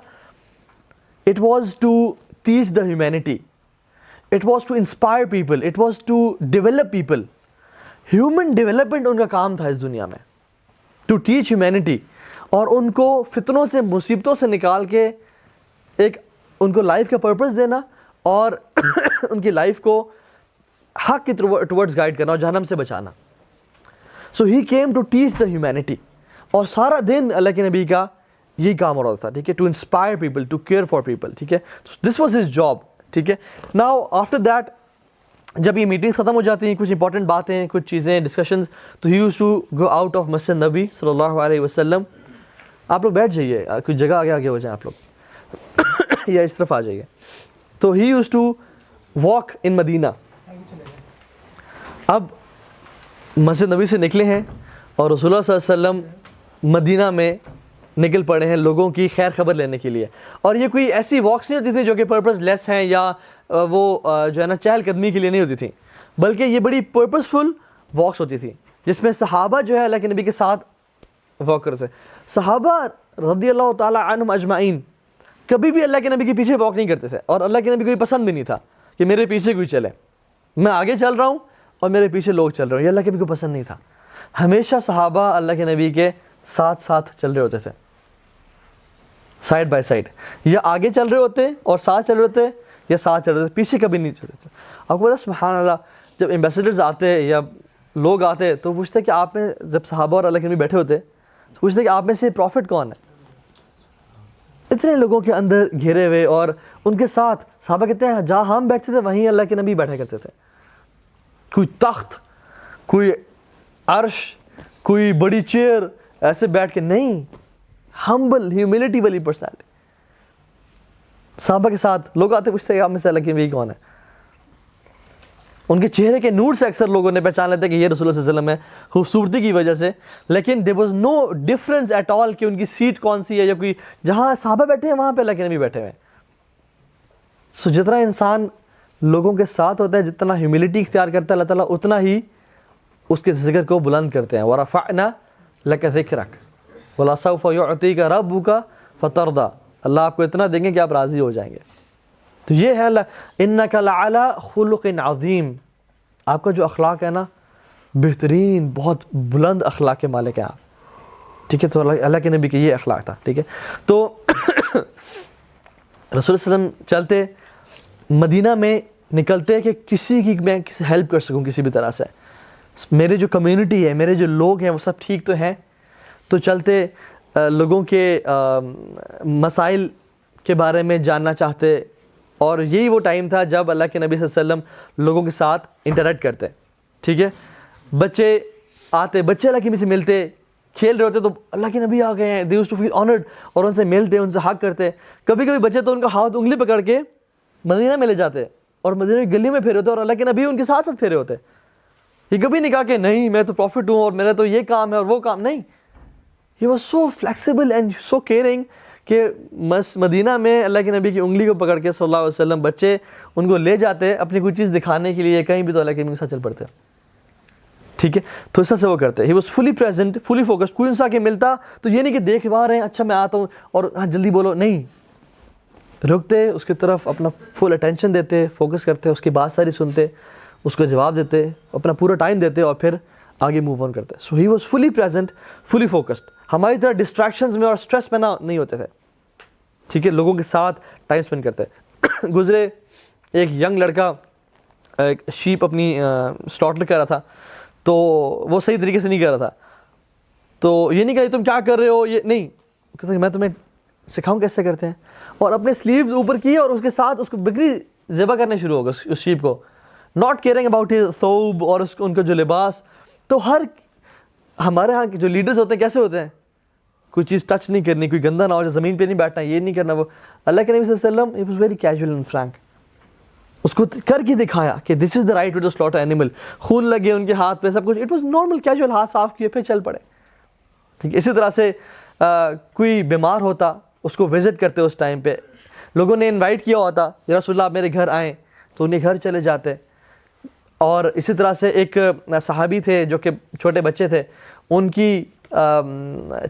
it was to teach the humanity, it was to inspire people, it was to develop people. Human development ان کا کام تھا اس دنیا میں, ٹو ٹیچ ہیومینٹی, اور ان کو فتنوں سے, مصیبتوں سے نکال کے ایک ان کو لائف کا پرپس دینا, اور ان کی لائف کو حق کی ٹورڈز گائیڈ کرنا اور جہنم سے بچانا. So he came to teach the humanity, اور سارا دن اللہ کے نبی کا یہی کام ہو رہا تھا, ٹھیک ہے, to inspire people, to care for people, ٹھیک ہے. دس واز ہز جاب, ٹھیک ہے. ناؤ آفٹر دیٹ, جب یہ میٹنگس ختم ہو جاتی ہیں, کچھ انپورٹنٹ باتیں, کچھ چیزیں, ڈسکشنز, تو he use to go out of Masjid Nabi صلی اللہ علیہ وسلم. آپ لوگ بیٹھ جائیے, کوئی جگہ آگے ہو جائیں آپ لوگ, یا اس طرف آ جائیے. تو he use to walk in مدینہ. اب مسجد نبی سے نکلے ہیں اور رسول اللہ صلی اللہ علیہ وسلم مدینہ میں نکل پڑے ہیں لوگوں کی خیر خبر لینے کے لیے. اور یہ کوئی ایسی واکس نہیں ہوتی تھی جو کہ پرپز لیس ہیں, یا وہ جو ہے نا چہل قدمی کے لیے نہیں ہوتی تھیں, بلکہ یہ بڑی پرپزفل واکس ہوتی تھی, جس میں صحابہ جو ہے اللہ کے نبی کے ساتھ واک کرتے. صحابہ رضی اللہ تعالی عنہم اجمعین کبھی بھی اللہ کے نبی کے پیچھے واک نہیں کرتے تھے, اور اللہ کے نبی کو یہ پسند بھی نہیں تھا کہ میرے پیچھے کوئی چلے, میں آگے چل رہا ہوں اور میرے پیچھے لوگ چل رہے ہیں, یہ اللہ کے نبی کو پسند نہیں تھا. ہمیشہ صحابہ اللہ کے نبی کے ساتھ ساتھ چل رہے ہوتے تھے, سائڈ بائی سائڈ, یا آگے چل رہے ہوتے اور ساتھ چل رہے ہوتے, یا ساتھ چل رہے ہوتے, پیچھے کبھی نہیں چلتے تھے. آپ کو پتا سبحان اللہ, جب ایمبیسڈرز آتے یا لوگ آتے تو پوچھتے کہ آپ میں, جب صحابہ اور اللہ کے نبی بیٹھے ہوتے تو پوچھتے کہ آپ میں سے پروفٹ کون ہے. اتنے لوگوں کے اندر گھیرے ہوئے, اور ان کے ساتھ صحابہ کہتے ہیں جہاں ہم بیٹھتے تھے وہیں اللہ کے نبی بیٹھا کرتے تھے. کوئی تخت, کوئی عرش, کوئی بڑی چیئر ایسے بیٹھ کے نہیں, ہمبل ہیوملٹی والی پرسنالٹی. صحابہ کے ساتھ لوگ آتے پوچھتے کہ آپ میں سے اللہ کے نبی کون ہے. ان کے چہرے کے نور سے اکثر لوگوں نے پہچان لیتے کہ یہ رسول اللہ صلی اللہ علیہ وسلم ہے, خوبصورتی کی وجہ سے, لیکن there was no difference at all کہ ان کی سیٹ کون سی ہے, یا کوئی جہاں صحابہ بیٹھے ہیں وہاں پہ اللہ کے نبی بیٹھے ہوئے ہیں. سو جتنا انسان لوگوں کے ساتھ ہوتا ہے, جتنا ہیوملٹی اختیار کرتا ہے, اللہ تعالیٰ اتنا ہی اس کے ذکر کو بلند کرتے ہیں. وَرَفَعْنَا لَكَ ذِكْرَكَ وَلَسَوْفَ يُعْطِيكَ رَبُّكَ فَتَرْضَىٰ. اللہ آپ کو اتنا دیں گے کہ آپ راضی ہو جائیں گے. تو یہ ہے اللہ, اِنَّكَ لَعَلَىٰ خُلُقٍ عَظِيمٍ. آپ کا جو اخلاق ہے نا, بہترین, بہت بلند اخلاق کے مالک ہیں آپ, ٹھیک ہے. تو اللہ کے نبی کے یہ اخلاق تھا, ٹھیک ہے. تو رسول اللہ صلی اللہ علیہ وسلم چلتے, مدینہ میں نکلتے کہ کسی کی میں ہیلپ کر سکوں کسی بھی طرح سے, میرے جو کمیونٹی ہے, میرے جو لوگ ہیں وہ سب ٹھیک تو ہیں. تو چلتے لوگوں کے مسائل کے بارے میں جاننا چاہتے, اور یہی وہ ٹائم تھا جب اللہ کے نبی صلی اللہ علیہ وسلم لوگوں کے ساتھ انٹریکٹ کرتے, ٹھیک ہے. بچے آتے, بچے اللہ کے نبی سے ملتے, کھیل رہے ہوتے تو اللہ کے نبی آ گئے ہیں, they used to feel honored, اور ان سے ملتے, ان سے حق کرتے. کبھی کبھی بچے تو ان کا ہاتھ انگلی پکڑ کے مدینہ میں لے جاتے, اور مدینہ کی گلی میں پھیرے ہوتے, اور اللہ کے نبی ان کے ساتھ ساتھ پھیرے ہوتے. یہ کبھی نہیں کہا کہ نہیں میں تو پروفٹ ہوں اور میرا تو یہ کام ہے اور وہ کام نہیں. He was so flexible and so caring کہ مدینہ میں اللہ کے نبی کی انگلی کو پکڑ کے صلی اللہ علیہ وسلم بچے ان کو لے جاتے اپنی کوئی چیز دکھانے کے لیے, کہیں بھی تو اللہ کے نبی کے ساتھ چل پڑتے, ٹھیک ہے. تو اس طرح سے وہ کرتے. He was fully present, fully focused. کوئی انسان کے ملتا تو یہ نہیں کہ دیکھ وہاں رہے ہیں, اچھا میں آتا ہوں اور ہاں جلدی بولو, نہیں, رکتے, اس کی طرف اپنا فل اٹینشن دیتے, فوکس کرتے, اس کی بات ساری سنتے, اس کو جواب دیتے, اپنا پورا ٹائم دیتے, اور پھر آگے موو آن کرتے. So he was fully present, fully focused. ہماری طرح ڈسٹریکشنز میں اور اسٹریس میں نہیں ہوتے تھے, ٹھیک ہے. لوگوں کے ساتھ ٹائم اسپینڈ کرتے. گزرے ایک ینگ لڑکا ایک شیپ اپنی سلاٹر کر رہا تھا, تو وہ صحیح طریقے سے نہیں کر رہا تھا. تو یہ نہیں کہا تم کیا کر رہے ہو, یہ نہیں, کہتے میں تمہیں سکھاؤں کیسے کرتے ہیں, اور اپنے سلیوز اوپر کیے اور اس کے ساتھ اس کو بکری ذبح کرنے شروع ہو گئے اس شیپ کو, ناٹ کیئرنگ اباؤٹ ہز ثوب اور ان کا جو لباس. تو ہمارے ہاں کے جو لیڈرز ہوتے ہیں کیسے ہوتے ہیں, کوئی چیز ٹچ نہیں کرنی, کوئی گندا نہ ہو جائے, زمین پہ نہیں بیٹھنا, یہ نہیں کرنا. وہ اللہ کے نبی صلی اللہ علیہ وسلم he was very casual and frank. اس کو کر کے دکھایا کہ this is the right way to slaughter animal. خون لگے ان کے ہاتھ پہ سب کچھ, اٹ واز نارمل کیجول, ہاتھ صاف کیے پھر چل پڑے. ٹھیک ہے, اسی طرح سے کوئی بیمار ہوتا اس کو وزٹ کرتے اس ٹائم پہ, لوگوں نے انوائٹ کیا ہوتا یا رسول اللہ آپ میرے گھر آئیں تو انہیں گھر چلے جاتے. اور اسی طرح سے ایک صحابی تھے جو کہ چھوٹے بچے تھے, ان کی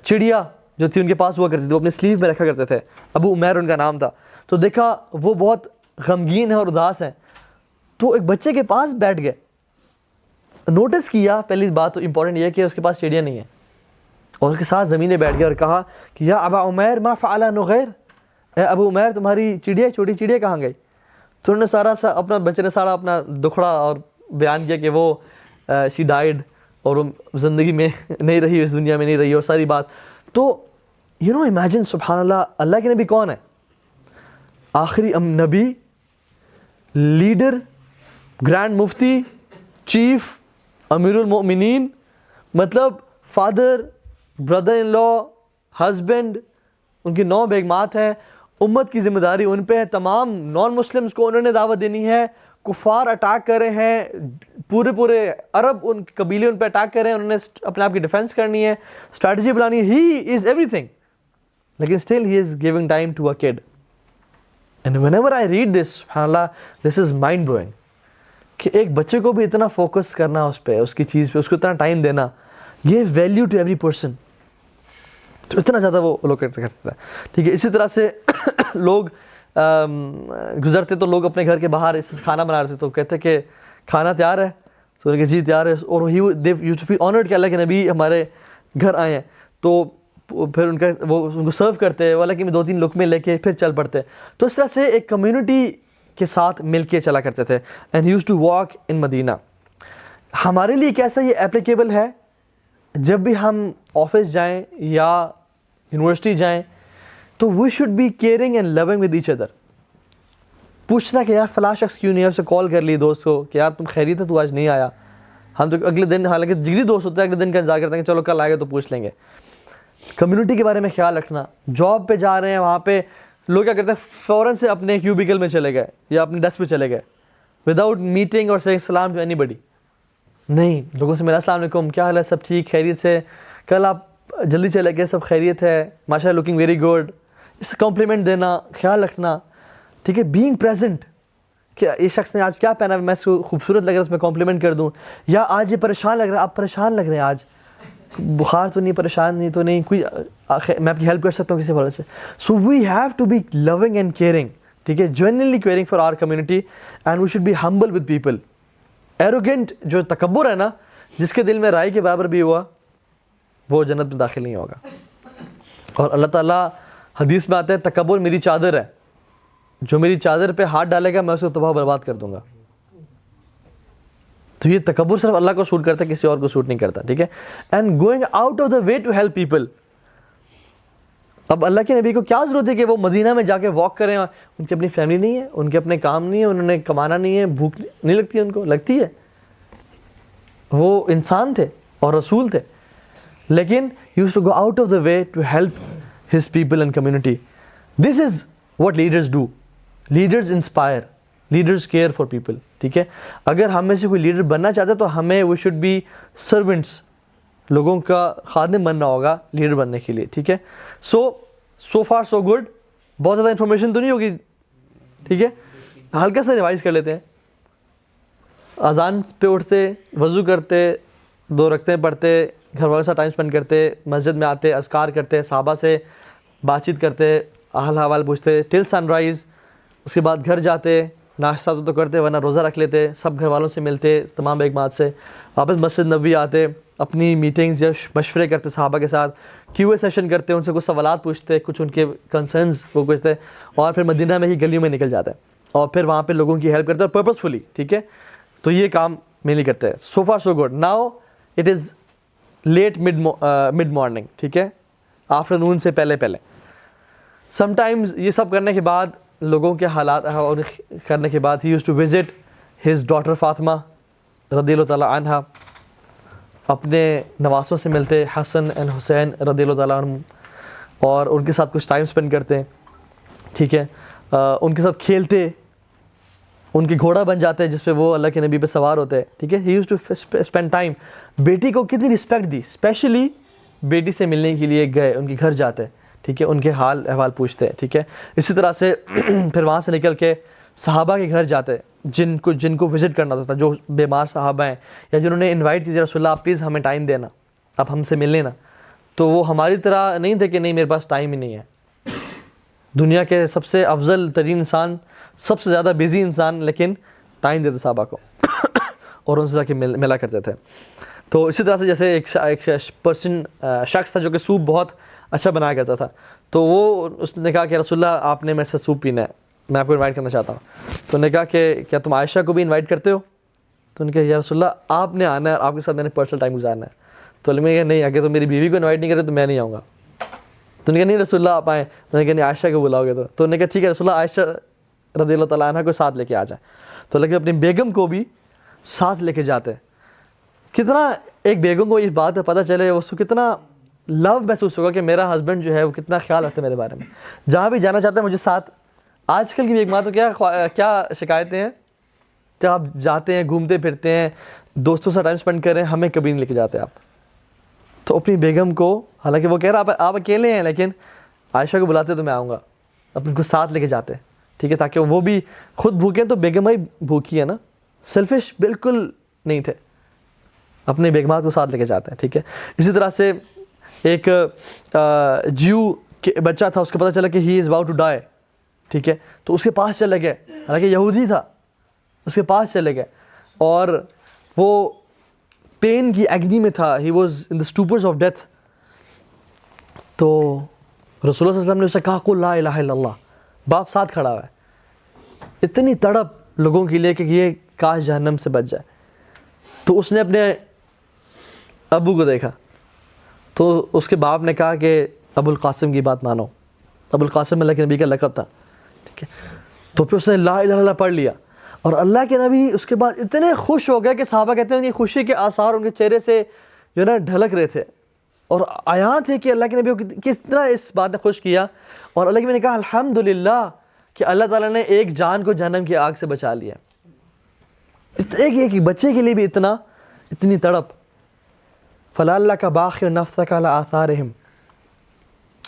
چڑیا جو تھی ان کے پاس ہوا کرتی تھی, وہ اپنے سلیو میں رکھا کرتے تھے, ابو عمیر ان کا نام تھا. تو دیکھا وہ بہت غمگین ہیں اور اداس ہیں, تو ایک بچے کے پاس بیٹھ گئے, نوٹس کیا, پہلی بات تو امپورٹنٹ یہ ہے کہ اس کے پاس چڑیا نہیں ہے, اور اس کے ساتھ زمین بیٹھ گیا اور کہا کہ یا ابا عمیر ما فعل نغیر, اے ابو عمیر تمہاری چڑیا, چھوٹی چڑیا کہاں گئی؟ تو انہوں نے اپنا بچے نے سارا اپنا دکھڑا اور بیان کیا کہ وہ شی ڈائیڈ, اور وہ زندگی میں نہیں رہی, اس دنیا میں نہیں رہی, اور ساری بات. تو یو نو امیجن, سبحان اللہ, اللہ کے نبی کون ہے؟ آخری نبی, لیڈر, گرینڈ مفتی, چیف, امیر المؤمنین, مطلب father, brother in law, husband, ان کی 9 بیگمات ہیں, امت کی ذمہ داری ان پہ ہے, تمام نان مسلمس کو انہوں نے دعوت دینی ہے, کفار اٹیک کر رہے ہیں, پورے عرب ان قبیلے ان پہ اٹیک کر رہے ہیں, انہوں نے اپنے آپ کی ڈیفینس کرنی ہے, اسٹریٹجی بنانی ہے, ہی از ایوری تھنگ, لیکن still he is giving time to a kid. And whenever I read this, سبحان اللہ, دس از مائنڈ بلوئنگ کہ ایک بچے کو بھی اتنا فوکس کرنا اس پہ, اس کی چیز پہ, اس کو اتنا ٹائم دینا, یہ ویلیو ٹو ایوری پرسن, تو اتنا زیادہ وہ لوگ کرتے تھے. ٹھیک ہے, اسی طرح سے لوگ گزرتے تو لوگ اپنے گھر کے باہر کھانا بنا رہے تھے, تو کہتے کہ کھانا تیار ہے, تو انہوں نے کہا جی تیار ہے, اور they used to feel honoured کہ اللہ کے نبی ہمارے گھر آئے ہیں, تو پھر ان کو سرو کرتے, والا کہ 2-3 لقمے لے کے پھر چل پڑتے. تو اس طرح سے ایک کمیونٹی کے ساتھ مل کے چلا کرتے تھے. And used to walk in Medina. ہمارے لیے کیسا یہ اپلیکیبل ہے؟ جب بھی ہم آفس جائیں یا یونیورسٹی جائیں تو we should be caring and loving with each other. پوچھنا کہ یار فلاں شخص کیوں نہیں ہے, اسے کال کر لی دوست کو کہ یار تم خیریت ہے, تو آج نہیں آیا. ہم تو اگلے دن, حالانکہ جگری دوست ہوتا ہے, اگلے دن کا انتظار کرتے ہیں کہ چلو کل آئے گا تو پوچھ لیں گے. کمیونٹی کے بارے میں خیال رکھنا. جاب پہ جا رہے ہیں, وہاں پہ لوگ کیا کرتے ہیں, فوراً سے اپنے کیوبیکل میں چلے گئے یا اپنے ڈیسک پہ چلے گئے وداؤٹ میٹنگ اور سیئنگ سلام ٹو اینی بڈی. نہیں, لوگوں سے ملا, السلام علیکم, کیا حال ہے, سب ٹھیک, خیریت سے, کل آپ جلدی چلے گئے, سب خیریت ہے, ماشاء اللہ, لکنگ ویری گڈ, اس سے کمپلیمنٹ دینا, خیال رکھنا. ٹھیک ہے, بینگ پریزنٹ, کہ یہ شخص نے آج کیا پہنا ہے, میں اس کو خوبصورت لگ رہا ہے, اس میں کمپلیمنٹ کر دوں. یا آج یہ پریشان لگ رہا ہے, آپ پریشان لگ رہے ہیں, آج بخار تو نہیں, پریشان نہیں تو نہیں, کوئی میں آپ کی ہیلپ کر سکتا ہوں کسی وجہ سے. So we have to be loving and caring. ٹھیک ہے, genuinely caring for our community, and we should be humble with people. Arrogant جو تکبر ہے نا, جس کے دل میں رائی کے برابر بھی ہوا, وہ جنت میں داخل نہیں ہوگا. اور اللہ تعالیٰ حدیث میں آتا ہے, تکبر میری چادر ہے, جو میری چادر پہ ہاتھ ڈالے گا میں اسے تباہ برباد کر دوں گا. تو یہ تکبر صرف اللہ کو سوٹ کرتا ہے, کسی اور کو سوٹ نہیں کرتا. ٹھیک ہے, and going out of the way to help people. اب اللہ کے نبی کو کیا ضرورت ہے کہ وہ مدینہ میں جا کے واک کریں, ان کی اپنی فیملی نہیں ہے, ان کے اپنے کام نہیں ہے, انہوں نے کمانا نہیں ہے, بھوک نہیں لگتی ہے, ان کو لگتی ہے, وہ انسان تھے اور رسول تھے, لیکن he used to go out of the way to help his people and community. This is what leaders do. Leaders inspire, leaders care for people. ٹھیک ہے, اگر ہم میں سے کوئی لیڈر بننا چاہتا ہے تو ہمیں we should be servants, لوگوں کا خادم بننا ہوگا لیڈر بننے کے لیے. ٹھیک ہے, so far so good. بہت زیادہ انفارمیشن تو نہیں ہوگی. ٹھیک ہے, ہلکا سا ریوائز کر لیتے ہیں. اذان پہ اٹھتے, وضو کرتے, 2 رکعتیں پڑھتے, گھر والوں سے ٹائم اسپینڈ کرتے, مسجد میں آتے, اذکار کرتے, صحابہ سے بات چیت کرتے, حال حوال پوچھتے ٹل سن رائز. اس کے بعد گھر جاتے, ناشتہ تو کرتے, ورنہ روزہ رکھ لیتے, سب گھر والوں سے ملتے, تمام بیگمات سے, واپس مسجد نبوی آتے, اپنی میٹنگز یا مشورے کرتے صحابہ کے ساتھ, کیو اے سیشن کرتے, ان سے کچھ سوالات پوچھتے, کچھ ان کے کنسرنز وہ پوچھتے, اور پھر مدینہ میں ہی گلیوں میں نکل جاتے, اور پھر وہاں پہ لوگوں کی ہیلپ کرتے, اور پرپزفلی. ٹھیک ہے, تو یہ کام مینلی کرتے ہیں. So far so good. Now it is late mid morning. ٹھیک ہے, آفٹر نون سے پہلے. سم ٹائمز یہ سب کرنے کے بعد, لوگوں کے حالات اور کرنے کے بعد, he used to visit his daughter Fatima رضی اللہ تعالیٰ عنہا, اپنے نواسوں سے ملتے, حسن اینڈ حسین رضی اللہ تعالیٰ عنہ, اور ان کے ساتھ کچھ ٹائم اسپینڈ کرتے. ٹھیک ہے, ان کے ساتھ کھیلتے, ان کے گھوڑا بن جاتے ہیں جس پہ وہ اللہ کے نبی پہ سوار ہوتے ہیں, ٹھیک ہے. He use to spend time. بیٹی کو کتنی رسپیکٹ دی, اسپیشلی بیٹی سے ملنے کے لیے گئے, ان کے گھر جاتے, ٹھیک ہے, ان کے حال احوال پوچھتے ہیں, ٹھیک ہے. اسی طرح سے پھر وہاں سے نکل کے صحابہ کے گھر جاتے, جن کو وزٹ کرنا ہوتا تھا, جو بیمار صحابہ ہیں یا جنہوں نے انوائٹ کیا رسول اللہ آپ پلیز ہمیں ٹائم دینا, آپ ہم سے ملنے نا. تو وہ ہماری طرح نہیں تھے کہ نہیں میرے پاس ٹائم ہی نہیں ہے. دنیا کے سب سے افضل ترین انسان, سب سے زیادہ بزی انسان, لیکن ٹائم دیتے صحابہ کو اور ان سے جا کے ملا کرتے تھے. تو اسی طرح سے جیسے ایک پرسن شخص تھا جو کہ سوپ بہت اچھا بنایا کرتا تھا, تو وہ اس نے کہا کہ رسول اللہ آپ نے میرے سے سوپ پینا ہے, میں آپ کو انوائٹ کرنا چاہتا ہوں. تو انہوں نے کہا کہ کیا تم عائشہ کو بھی انوائٹ کرتے ہو؟ تو انہوں نے کہا یا رسول اللہ آپ نے آنا ہے, آپ کے ساتھ میں نے پرسنل ٹائم گزارنا ہے. تو انہوں نے کہا نہیں, اگر تو میری بیوی کو انوائٹ نہیں کرے تو میں نہیں آؤں گا. تو انہوں نے کہا نہیں رسول اللہ آپ آئیں. میں نے کہا نہیں عائشہ کو بلاؤ گے تو انہوں نے کہا ٹھیک ہے رسول اللہ عائشہ رضی اللہ تعالیٰ عنہ کو ساتھ لے کے آ جائیں. تو لیکن اپنی بیگم کو بھی ساتھ لے کے جاتے ہیں. کتنا ایک بیگم کو یہ بات پتہ چلے, اس کو کتنا لو محسوس ہوگا کہ میرا ہسبینڈ جو ہے وہ کتنا خیال رکھتا ہے میرے بارے میں. جہاں بھی جانا چاہتا ہے مجھے ساتھ. آج کل کی بیگماں تو کیا شکایتیں ہیں کہ آپ جاتے ہیں گھومتے پھرتے ہیں دوستوں سے ٹائم اسپینڈ کر رہے ہیں, ہمیں کبھی نہیں لے کے جاتے آپ. تو اپنی بیگم کو, حالانکہ وہ کہہ رہا آپ اکیلے ہیں, لیکن عائشہ کو بلاتے تو میں آؤں گا, اپنے کو ساتھ لے کے جاتے ہیں, ٹھیک ہے, تاکہ وہ بھی خود بھوکے تو بیگم ہی بھوکی ہے نا. سیلفش بالکل نہیں تھے, اپنے بیگمات کو ساتھ لے کے جاتے ہیں, ٹھیک ہے. اسی طرح سے ایک جیو بچہ تھا, اس کو پتہ چلا کہ ہی از اباؤٹ ٹو ڈائی, ٹھیک ہے, تو اس کے پاس چلے گئے, حالانکہ یہودی تھا, اس کے پاس چلے گئے اور وہ پین کی ایگنی میں تھا, he was in the stupors of death. تو رسول اللہ صلی اللہ علیہ وسلم نے اسے کہا قل لا الہ الا اللہ, باپ ساتھ کھڑا ہوا ہے. اتنی تڑپ لوگوں کے لیے کہ یہ کاش جہنم سے بچ جائے. تو اس نے اپنے ابو کو دیکھا, تو اس کے باپ نے کہا کہ ابو القاسم کی بات مانو. ابو القاسم اللہ کے نبی کا لقب تھا, ٹھیک ہے. تو پھر اس نے لا الہ الا اللہ پڑھ لیا, اور اللہ کے نبی اس کے بعد اتنے خوش ہو گئے کہ صحابہ کہتے ہیں ان کی خوشی کے آثار ان کے چہرے سے جو نا ڈھلک رہے تھے, اور آیات ہے کہ اللہ کے نبی کو کتنا اس بات نے خوش کیا. اور اللہ کے نبی نے کہا الحمدللہ کہ اللہ تعالیٰ نے ایک جان کو جہنم کی آگ سے بچا لیا. ایک بچے کے لیے بھی اتنی تڑپ. فَلَعَلَّكَ بَاخِعٌ نَفْسَكَ عَلَىٰ آثَارِهِمْ,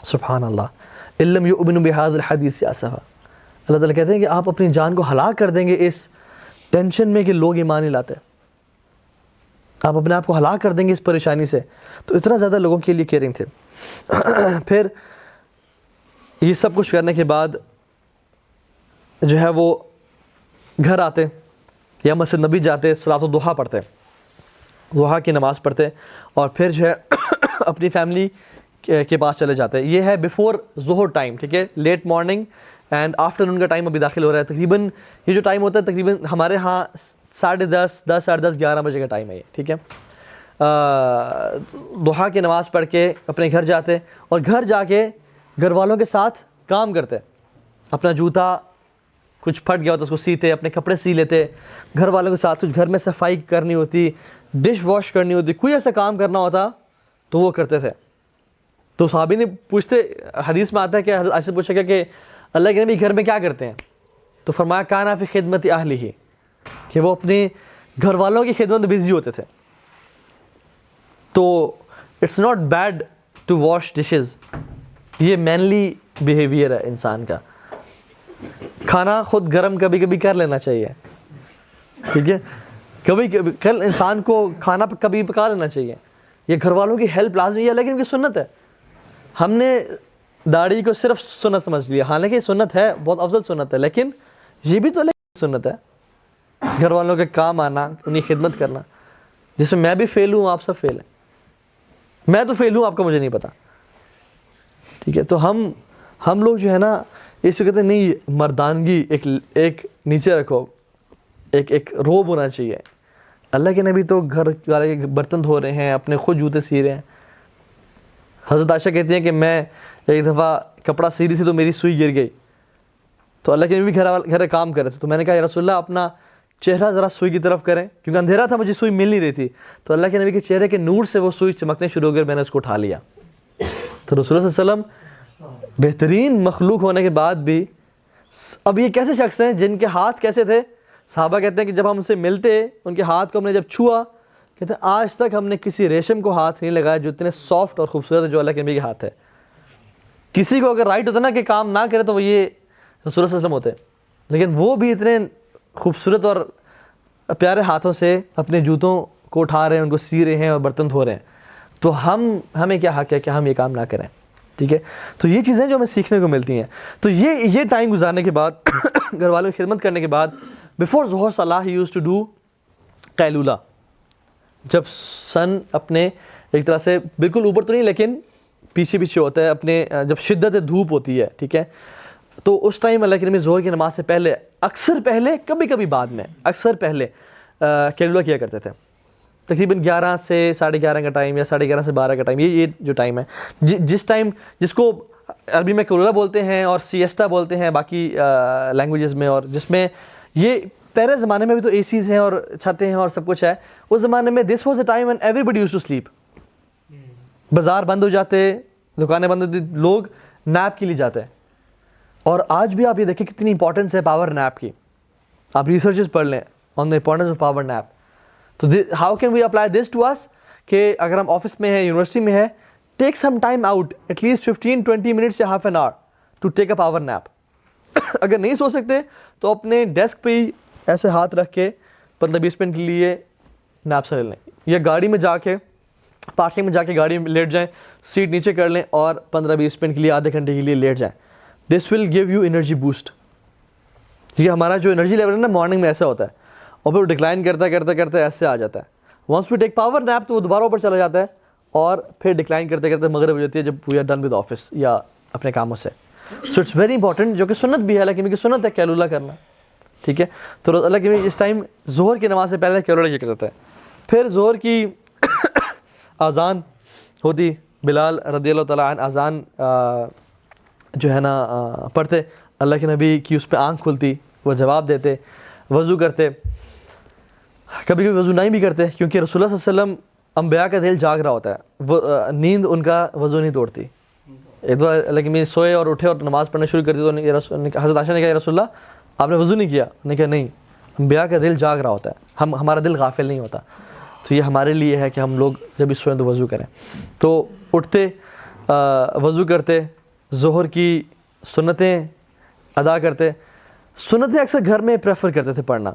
سبحان اللہ إِن لَّمْ يُؤْمِنُوا بِهَٰذَا الْحَدِيثِ آسَفًا. اللہ تعالیٰ کہتے ہیں کہ آپ اپنی جان کو ہلاک کر دیں گے اس ٹینشن میں کہ لوگ ایمان نہیں لاتے, آپ اپنے آپ کو ہلاک کر دیں گے اس پریشانی سے. تو اتنا زیادہ لوگوں کے لیے کیئرنگ تھے. پھر یہ سب کچھ کرنے کے بعد جو ہے وہ گھر آتے یا مسجد نبی جاتے, صلاۃ الضحیٰ پڑھتے, ضحیٰ کی نماز پڑھتے, اور پھر جو ہے اپنی فیملی کے پاس چلے جاتے. یہ ہے بیفور ظہر ٹائم, ٹھیک ہے, لیٹ مارننگ اینڈ آفٹر نون کا ٹائم ابھی داخل ہو رہا ہے. تقریباً یہ جو ٹائم ہوتا ہے تقریباً ہمارے ہاں 10:30 ساڑھے 10 11 بجے کا ٹائم ہے یہ, ٹھیک ہے. ضحیٰ کی نماز پڑھ کے اپنے گھر جاتے, اور گھر جا کے گھر والوں کے ساتھ کام کرتے. اپنا جوتا کچھ پھٹ گیا ہوتا اس کو سیتے, اپنے کپڑے سی لیتے, گھر والوں کے ساتھ کچھ گھر میں صفائی کرنی ہوتی, ڈش واش کرنی ہوتی, کوئی ایسا کام کرنا ہوتا تو وہ کرتے تھے. تو صحابی نے پوچھتے, حدیث میں آتا ہے کہ حضرت عائشہ سے پوچھا گیا کہ اللہ کے نبی گھر میں کیا کرتے ہیں؟ تو فرمایا کانا فی خدمت اہلہ, کہ وہ اپنے گھر والوں کی خدمت میں بزی ہوتے تھے. تو it's not bad to wash dishes, یہ مینلی بیہیویئر ہے انسان کا. کھانا خود گرم کبھی کبھی کر لینا چاہیے, ٹھیک ہے, کبھی کل انسان کو کھانا کبھی پکا لینا چاہیے. یہ گھر والوں کی ہیلپ لازمی ہے, لیکن ان کی سنت ہے. ہم نے داڑھی کو صرف سنت سمجھ لیا, حالانکہ سنت ہے, بہت افضل سنت ہے, لیکن یہ بھی تو سنت ہے گھر والوں کے کام آنا, انہیں خدمت کرنا, جس میں میں بھی فیل ہوں, آپ سب فیل ہیں. میں تو فیل ہوں, آپ کا مجھے نہیں پتا, ٹھیک ہے. تو ہم لوگ جو ہے نا اس کو کہتے ہیں نہیں, مردانگی ایک نیچے رکھو, ایک روب ہونا چاہیے. اللہ کے نبی تو گھر والے کے برتن دھو رہے ہیں, اپنے خود جوتے سی رہے ہیں. حضرت عائشہ کہتی ہیں کہ میں ایک دفعہ کپڑا سی رہی تھی تو میری سوئی گر گئی, تو اللہ کے نبی گھر کام کر رہے تھے, تو میں نے کہا یا رسول اللہ اپنا چہرہ ذرا سوئی کی طرف کریں, کیونکہ اندھیرا تھا, مجھے سوئی مل نہیں رہی تھی. تو اللہ کے نبی کے چہرے کے نور سے وہ سوئی چمکنے شروع ہو گئی, میں نے اس کو اٹھا لیا. تو رسول اللہ صلی اللہ علیہ وسلم بہترین مخلوق ہونے کے بعد بھی, اب یہ کیسے شخص ہیں جن کے ہاتھ کیسے تھے, صحابہ کہتے ہیں کہ جب ہم ان سے ملتے ان کے ہاتھ کو ہم نے جب چھوا، کہتے ہیں آج تک ہم نے کسی ریشم کو ہاتھ نہیں لگایا جو اتنے سافٹ اور خوبصورت ہے جو اللہ کے نبی کے ہاتھ ہے. کسی کو اگر رائٹ ہوتا نا کہ کام نہ کرے تو وہ یہ رسول اللہ صلی اللہ علیہ وسلم ہوتے، لیکن وہ بھی اتنے خوبصورت اور پیارے ہاتھوں سے اپنے جوتوں کو اٹھا رہے ہیں، ان کو سی رہے ہیں اور برتن دھو رہے ہیں. تو ہمیں کیا حق ہے کہ ہم یہ کام نہ کریں. ٹھیک ہے، تو یہ چیزیں جو ہمیں سیکھنے کو ملتی ہیں. تو یہ ٹائم گزارنے کے بعد گھر والوں کی خدمت کرنے کے بعد بیفور ظہر صلاح ہی یوز ٹو ڈو قیلولہ. جب سن اپنے ایک طرح سے بالکل اوپر تو نہیں لیکن پیچھے پیچھے ہوتا ہے، اپنے جب شدت دھوپ ہوتی ہے، ٹھیک ہے، تو اس ٹائم اللہ کے نبی ظہر کی نماز سے پہلے اکثر پہلے کبھی کبھی بعد میں اکثر پہلے قیلولہ کیا کرتے تھے. تقریباً 11 سے 11:30 کا ٹائم یا 11:30 سے 12 کا ٹائم، یہ جو ٹائم ہے جس ٹائم جس کو عربی میں قیلولہ بولتے ہیں اور سیسٹا بولتے ہیں باقی لینگویجز میں، اور جس میں یہ پہلے زمانے میں بھی تو اے سیز ہیں اور چھتیں ہیں اور سب کچھ ہے. اس زمانے میں this was a time when everybody use to sleep. بازار بند ہو جاتے، دکانیں بند ہوتی، لوگ نیپ کے لیے جاتے ہیں. اور آج بھی آپ یہ دیکھیں کتنی امپورٹنس ہے پاور نیپ کی. آپ ریسرچز پڑھ لیں on the importance of power nap. تو how can we apply this to us کہ اگر ہم آفس میں ہیں، یونیورسٹی میں ہے، take some time out at least 15-20 minutes یا half an hour to take a power nap. اگر نہیں سو سکتے تو اپنے ڈیسک پہ ہی ایسے ہاتھ رکھ کے 15-20 منٹ کے لیے نیپ سے لے لیں، یا گاڑی میں جا کے پارکنگ میں جا کے گاڑی میں لیٹ جائیں، سیٹ نیچے کر لیں اور 15-20 منٹ کے لیے آدھے گھنٹے کے لیے لیٹ جائیں. This will give you energy boost. ٹھیک ہے، ہمارا جو انرجی لیول ہے نا مارننگ میں ایسا ہوتا ہے اور پھر ڈکلائن کرتا کرتے ایسے آ جاتا ہے. Once we take power nap تو وہ دوبارہ اوپر چلا جاتا ہے اور پھر ڈکلائن کرتے کرتے مغرب ہو جاتی ہے جب we are done with office یا اپنے کاموں سے. سو اٹس ویری امپورٹنٹ، جو کہ سنت بھی ہے، لیکن سنت ہے قیلولہ کرنا. ٹھیک ہے، تو اللہ کے اس ٹائم ظہر کی نماز سے پہلے قیلولہ کیا کرتا ہے. پھر ظہر کی اذان ہوتی، بلال رضی اللہ تعالیٰ عنہ اذان جو ہے نا پڑھتے، اللہ کے نبی کی اس پہ آنکھ کھلتی، وہ جواب دیتے، وضو کرتے. کبھی کبھی وضو نہیں بھی کرتے کیونکہ رسول اللہ صلی اللہ علیہ وسلم انبیاء کا دل جاگ رہا ہوتا ہے، وہ نیند ان کا وضو نہیں توڑتی. ایک دو اللہ کے نبی سوئے اور اٹھے اور نماز پڑھنا شروع کر دی تو حضرت عائشہ نے کہا یا رسول اللہ آپ نے وضو نہیں کیا؟ انہوں نے کہا نہیں، انبیاء کا دل جاگ رہا ہوتا ہے، ہمارا دل غافل نہیں ہوتا. تو یہ ہمارے لیے ہے کہ ہم لوگ جب بھی سوئیں تو وضو کریں. تو اٹھتے، وضو کرتے، ظہر کی سنتیں ادا کرتے. سنتیں اکثر گھر میں پریفر کرتے تھے پڑھنا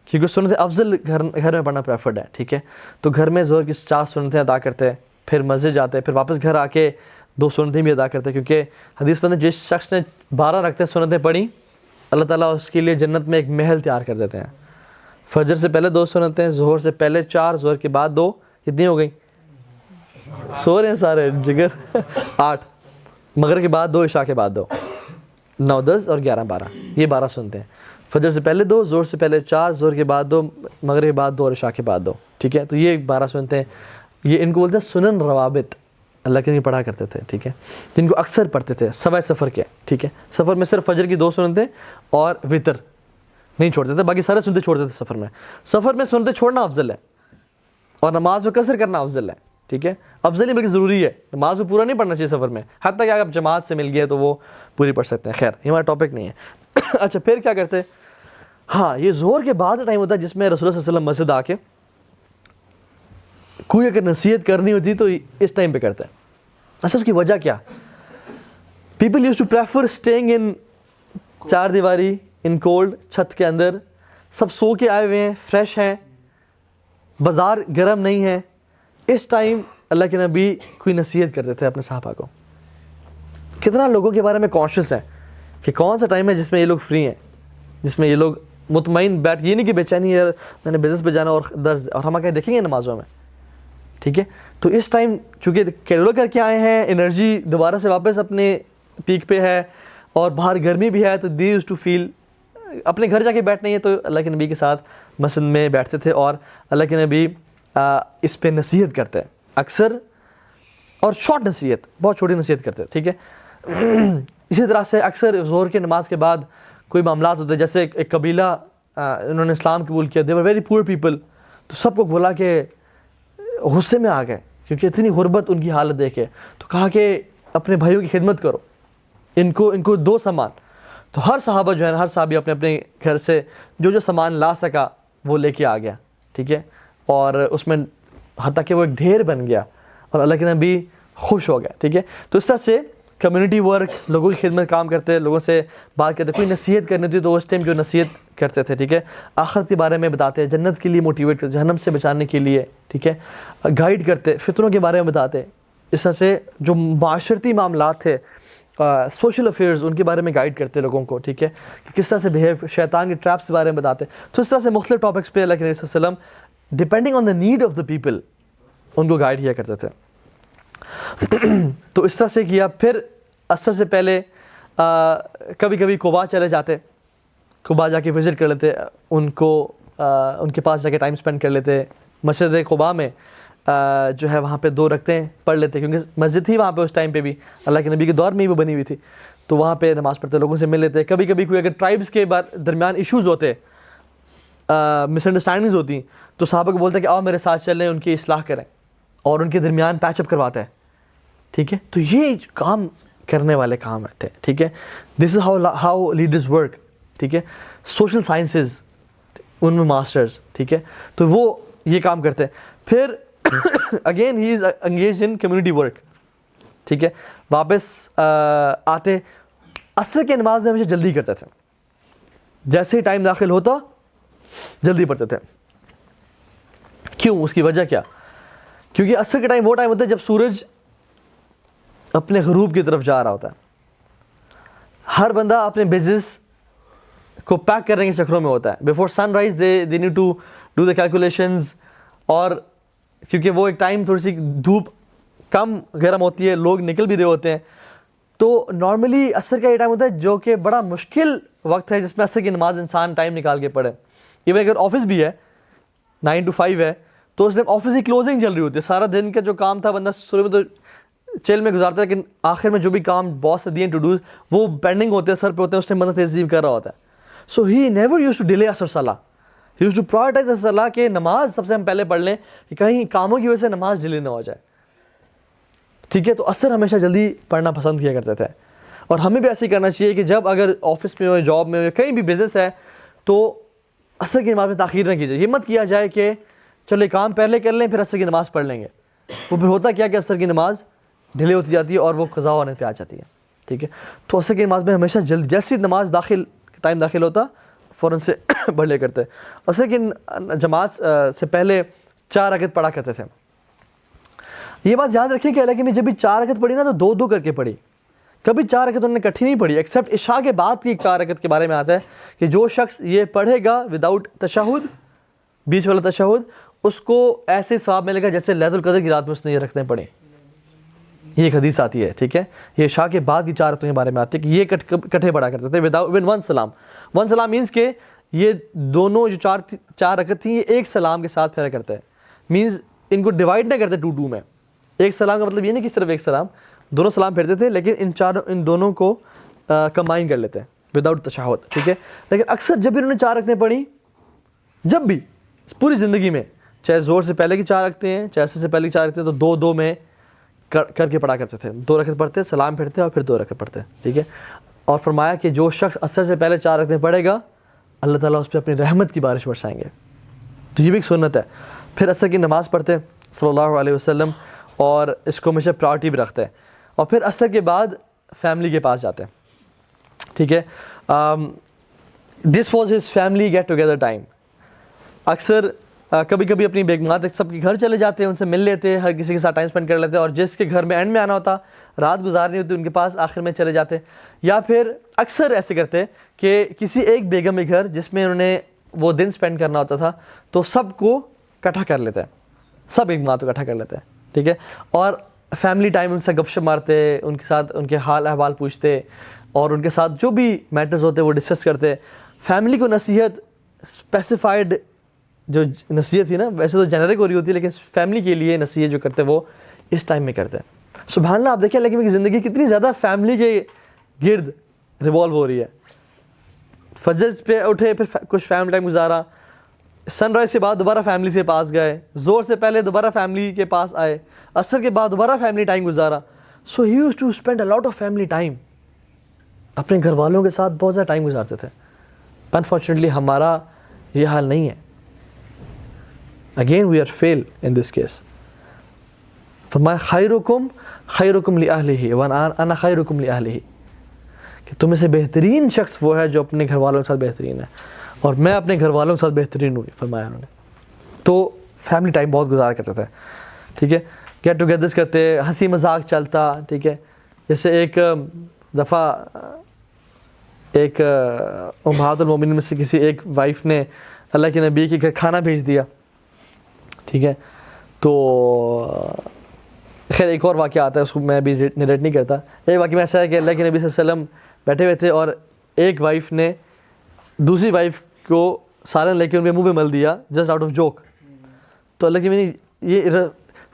کیونکہ سنتیں افضل گھر میں پڑھنا پریفرڈ ہے. ٹھیک ہے، تو گھر میں ظہر کی 4 سنتیں ادا کرتے، پھر مسجد جاتے، پھر واپس گھر آ کے 2 سنتیں بھی ادا کرتے کیونکہ حدیث میں جس شخص نے 12 رکعتیں سنتیں پڑھی اللہ تعالیٰ اس کے لیے جنت میں ایک محل تیار کر دیتے ہیں. فجر سے پہلے 2 سنتیں، ظہر سے پہلے 4، ظہر کے بعد 2، کتنی ہو گئی؟ سو رہے ہیں سارے جگر 8. مغرب کے بعد 2، عشاء کے بعد 2، 9، 10 اور 11، 12، یہ 12 سنتے ہیں. فجر سے پہلے 2، ظہر سے پہلے 4، ظہر کے بعد 2، مغرب کے بعد 2 اور عشاء کے بعد 2. ٹھیک ہے، تو یہ 12 سنتے ہیں. یہ ان کو بولتے ہیں سنن روابط، اللہ کے لیے پڑھا کرتے تھے. ٹھیک ہے، جن کو اکثر پڑھتے تھے سوائے سفر کے. ٹھیک ہے، سفر میں صرف فجر کی 2 سنتیں اور وتر نہیں چھوڑتے تھے، باقی سارے سنتے چھوڑتے تھے سفر میں. سفر میں سنتے چھوڑنا افضل ہے اور نماز میں قصر کرنا افضل ہے. ٹھیک ہے، افضل ہی بلکہ ضروری ہے. نماز کو پورا نہیں پڑھنا چاہیے سفر میں، حتیٰ کہ اگر جماعت سے مل گیا تو وہ پوری پڑھ سکتے ہیں. خیر، یہ ہمارا ٹاپک نہیں ہے. اچھا، پھر کیا کرتے؟ ہاں، یہ ظہر کے بعد ٹائم ہوتا ہے جس میں رسول اللہ صلی اللہ علیہ وسلم مسجد آ کے کوئی اگر نصیحت کرنی ہوتی تو اس ٹائم پہ کرتے ہیں. اچھا، اس کی وجہ کیا؟ People use to prefer staying in 4 دیواری، ان کولڈ، چھت کے اندر، سب سو کے آئے ہوئے ہیں، فریش ہیں، بازار گرم نہیں ہے. اس ٹائم اللہ کے نبی کوئی نصیحت کرتے تھے اپنے صحابہ کو. کتنا لوگوں کے بارے میں کانشیس ہے کہ کون سا ٹائم ہے جس میں یہ لوگ فری ہیں، جس میں یہ لوگ مطمئن بیٹھ، یہ نہیں کہ بے چینی ہے میں نے بزنس پہ جانا اور درد، اور ہم آگے دیکھیں گے نمازوں میں. ٹھیک ہے، تو اس ٹائم چونکہ قیلولہ کر کے آئے ہیں، انرجی دوبارہ سے واپس اپنے پیک پہ ہے اور باہر گرمی بھی ہے، تو دے یوز ٹو فیل اپنے گھر جا کے بیٹھنا ہی ہے. تو اللہ کے نبی کے ساتھ مسجد میں بیٹھتے تھے اور اللہ کے نبی اس پہ نصیحت کرتے ہیں اکثر، اور شارٹ نصیحت، بہت چھوٹی نصیحت کرتے. ٹھیک ہے، اسی طرح سے اکثر ظہر کی نماز کے بعد کوئی معاملات ہوتے، جیسے ایک قبیلہ انہوں نے اسلام قبول کیا، دے ور ویری پور پیپل، تو سب کو بولا کہ غصے میں آ گئے کیونکہ اتنی غربت ان کی حالت دیکھے، تو کہا کہ اپنے بھائیوں کی خدمت کرو، ان کو دو سامان. تو ہر صحابہ جو ہے نا، ہر صحابی اپنے اپنے گھر سے جو جو سامان لا سکا وہ لے کے آ گیا، ٹھیک ہے، اور اس میں حتیٰ کہ وہ ایک ڈھیر بن گیا اور اللہ کے نبی خوش ہو گیا، ٹھیک ہے۔ تو اس طرح سے کمیونٹی ورک، لوگوں کی خدمت کام کرتے، لوگوں سے بات کرتے، کوئی نصیحت کرنی تھی تو اس ٹائم جو نصیحت کرتے تھے، ٹھیک ہے، آخرت کے بارے میں بتاتے، جنت کے لیے موٹیویٹ کرتے، جہنم سے بچانے کے لیے، ٹھیک ہے، گائیڈ کرتے، فتنوں کے بارے میں بتاتے۔ اس طرح سے جو معاشرتی معاملات تھے، سوشل افیئرز، ان کے بارے میں گائیڈ کرتے لوگوں کو، ٹھیک ہے، کہ کس طرح سے بہیو، شیطان کے ٹریپس کے بارے میں بتاتے۔ تو اس طرح سے مختلف ٹاپکس پہ اللہ کے نبی صلی اللہ علیہ وسلم depending on the need of the people in کو گائیڈ کیا کرتے تھے۔ تو اس طرح سے کیا۔ پھر عصر سے پہلے کبھی کبھی قباء چلے جاتے، قباء جا کے وزٹ کر لیتے، ان کے پاس جا کے ٹائم اسپینڈ کر لیتے۔ مسجد قباء میں جو ہے وہاں پہ 2 رکعتیں پڑھ لیتے، کیونکہ مسجد تھی وہاں پہ اس ٹائم پہ بھی، اللہ کے نبی کے دور میں ہی وہ بنی ہوئی تھی، تو وہاں پہ نماز پڑھتے، لوگوں سے مل لیتے۔ کبھی کبھی کوئی اگر ٹرائبس کے درمیان ایشوز ہوتے، مس انڈرسٹینڈنگز ہوتی، تو صحابہ کو بولتے کہ آؤ میرے ساتھ چلیں، ان کی اصلاح کریں، اور ان کے درمیان پیچ اپ کرواتا ہے، ٹھیک ہے۔ تو یہ کام کرنے والے کام تھے، ٹھیک ہے۔ دس از ہاؤ لیڈرز ورک، ٹھیک ہے۔ سوشل سائنسز ان میں ماسٹرز، ٹھیک ہے، تو وہ یہ کام کرتے۔ پھر again he is engage in community work, ٹھیک ہے۔ واپس آتے، عصر کی نماز میں ہمیشہ جلدی کرتے تھے، جیسے ہی ٹائم داخل ہوتا جلدی پڑھتے تھے۔ کیوں؟ اس کی وجہ کیا؟ کیونکہ عصر کے ٹائم وہ ٹائم ہوتا ہے جب سورج اپنے غروب کی طرف جا رہا ہوتا ہے، ہر بندہ اپنے بزنس کو پیک کرنے کے چکروں میں ہوتا ہے۔ Before sunrise they need to do the calculations, اور کیونکہ وہ ایک ٹائم تھوڑی سی دھوپ کم گرم ہوتی ہے، لوگ نکل بھی رہے ہوتے ہیں، تو نارملی عصر کا یہ ٹائم ہوتا ہے جو کہ بڑا مشکل وقت ہے جس میں عصر کی نماز انسان ٹائم نکال کے پڑھے۔ ایون اگر آفس بھی ہے 9 to 5 ہے تو اس ٹائم آفس کی کلوزنگ چل رہی ہوتی ہے، سارا دن کا جو کام تھا بندہ شروع میں تو چیل میں گزارتا ہے، لیکن آخر میں جو بھی کام باس سے دیے ٹو ڈوز وہ پینڈنگ ہوتے ہیں، سر پہ ہوتے ہیں، اس ٹائم بندہ تہذیب کر رہا ہوتا ہے۔ So he never used to delay عصر صلاح، ہی یوز ٹو پرائورٹائز عصر صلاح، کہ نماز سب سے ہم پہلے پڑھ لیں کہ کہیں کاموں کی وجہ سے نماز ڈیلے نہ ہو جائے، ٹھیک ہے۔ تو عصر ہمیشہ جلدی پڑھنا پسند کیا کرتے تھے، اور ہمیں بھی ایسے ہی کرنا چاہیے کہ جب اگر آفس میں ہو، جاب میں ہو، کہیں بھی بزنس ہے، تو عصر کی نماز میں تاخیر نہ کیجیے۔ یہ مت کیا جائے کہ چلو یہ کام پہلے کر لیں پھر عصر کی نماز پڑھ لیں گے، وہ پھر ہوتا کیا کہ عصر کی نماز ڈیلے ہوتی جاتی ہے اور وہ قضا ہونے پہ آ جاتی ہے، ٹھیک ہے۔ تو عصر کی نماز میں ہمیشہ جیسی نماز ٹائم داخل ہوتا فوراً سے پڑھ لے کرتے۔ عصر کی جماعت سے پہلے 4 رکعت پڑھا کرتے تھے۔ یہ بات یاد رکھیں کہ حالانکہ میں جب بھی 4 رکعت پڑھی نا تو 2 کر کے پڑھی، کبھی 4 رکعت انہوں نے اکٹھی نہیں پڑھی، ایکسیپٹ عشاء کے بعد کی 4 رکعت کے بارے میں آتا ہے کہ جو شخص یہ پڑھے گا وداؤٹ تشہد، بیچ والا تشہد، اس کو ایسے ثواب ملے گا جیسے لیلۃ القدر کی رات میں اس نے یہ رکعتیں پڑھی۔ یہ ایک حدیث آتی ہے، ٹھیک ہے، یہ عشاء کے بعد کی 4 رکعتوں کے بارے میں آتی ہے کہ یہ کٹھے پڑھا کرتے تھے وداؤٹ ایون 1 سلام۔ 1 سلام مینس کہ یہ دونوں جو 4 رکعت تھیں یہ ایک سلام کے ساتھ پھیرا کرتا ہے، مینس ان کو ڈیوائڈ نہ کرتے 2 میں۔ ایک سلام کا مطلب یہ نہیں کہ صرف ایک سلام، دونوں سلام پھیرتے تھے، لیکن ان دونوں کو کمبائن کر لیتے ہیں وداؤٹ تشہد، ٹھیک ہے۔ لیکن اکثر جب بھی انہوں نے 4 رکعتیں پڑھی، جب بھی پوری زندگی میں، چاہے زور سے پہلے کی 4 رکعتیں ہیں، چاہے عصر سے پہلے کی 4 رکعتیں، تو 2 میں کر کے پڑھا کرتے تھے۔ 2 رکعت پڑھتے، سلام پھیرتے اور پھر 2 رکعت پڑھتے، ٹھیک ہے۔ اور فرمایا کہ جو شخص عصر سے پہلے 4 رکعتیں پڑھے گا اللہ تعالیٰ اس پہ اپنی رحمت کی بارش برسائیں گے۔ تو یہ بھی ایک سنت ہے۔ پھر عصر کی نماز پڑھتے صلی اللہ علیہ وسلم، اور اس کو ہمیشہ پرائورٹی بھی رکھتے ہیں، اور پھر عصر کے بعد فیملی کے پاس جاتے ہیں، ٹھیک ہے۔ This was his family get together time. اکثر کبھی کبھی اپنی بیگمات سب کے گھر چلے جاتے ہیں، ان سے مل لیتے، ہر کسی کے ساتھ ٹائم اسپینڈ کر لیتے، اور جس کے گھر میں اینڈ میں آنا ہوتا، رات گزارنی ہوتی، ان کے پاس آخر میں چلے جاتے۔ یا پھر اکثر ایسے کرتے کہ کسی ایک بیگم کے گھر جس میں انہوں نے وہ دن اسپینڈ کرنا ہوتا تھا، تو سب کو اکٹھا کر لیتے ہیں، سب بیگمات کو اکٹھا کر لیتے ہیں، ٹھیک ہے۔ اور فیملی ٹائم ان سے گپ شپ مارتے، ان کے ساتھ ان کے حال احوال پوچھتے، اور ان کے ساتھ جو بھی میٹرز ہوتے وہ ڈسکس کرتے۔ فیملی کو نصیحت اسپیسیفائڈ جو نصیحت تھی نا، ویسے تو جنرک ہو رہی ہوتی ہے، لیکن فیملی کے لیے نصیحت جو کرتے وہ اس ٹائم میں کرتے ہیں۔ سبحان اللہ، آپ دیکھیں لیکن زندگی کتنی زیادہ فیملی کے گرد ریوالو ہو رہی ہے۔ فجر پہ اٹھے، پھر کچھ فیملی ٹائم گزارا، سن رائز کے بعد دوبارہ فیملی سے پاس گئے، زور سے پہلے دوبارہ فیملی کے پاس آئے، عصر کے بعد دوبارہ فیملی ٹائم گزارا۔ So he use to spend a lot of family time, اپنے گھر والوں کے ساتھ بہت زیادہ ٹائم گزارتے تھے. انفارچونیٹلی ہمارا یہ حال نہیں ہے. Again we are fail in this case. فرمایا خیرکم خیرکم لأہلہ وانا خیرکم لأہلہ, کہ تم میں سے بہترین شخص وہ ہے جو اپنے گھر والوں کے ساتھ بہترین ہے, اور میں اپنے گھر والوں کے ساتھ بہترین ہوں, فرمایا انہوں نے. تو فیملی ٹائم بہت گزارا کرتے تھے, ٹھیک ہے, گیٹ ٹوگیدرس کرتے, ہنسی مذاق چلتا, ٹھیک ہے. جیسے ایک دفعہ ایک امہات المومنین میں سے کسی ایک وائف نے اللہ کے نبی کے گھر کھانا بھیج دیا, ٹھیک ہے. تو خیر ایک اور واقعہ آتا ہے, اس کو میں ابھی نریٹ نہیں کرتا. ایک واقعہ میں ایسا ہے کہ اللہ کے نبی صلی اللہ علیہ وسلم بیٹھے ہوئے تھے اور ایک وائف نے دوسری وائف کو سالن لے کے ان کے منہ پہ مل دیا جسٹ آؤٹ آف جوک. تو اللہ کے یہ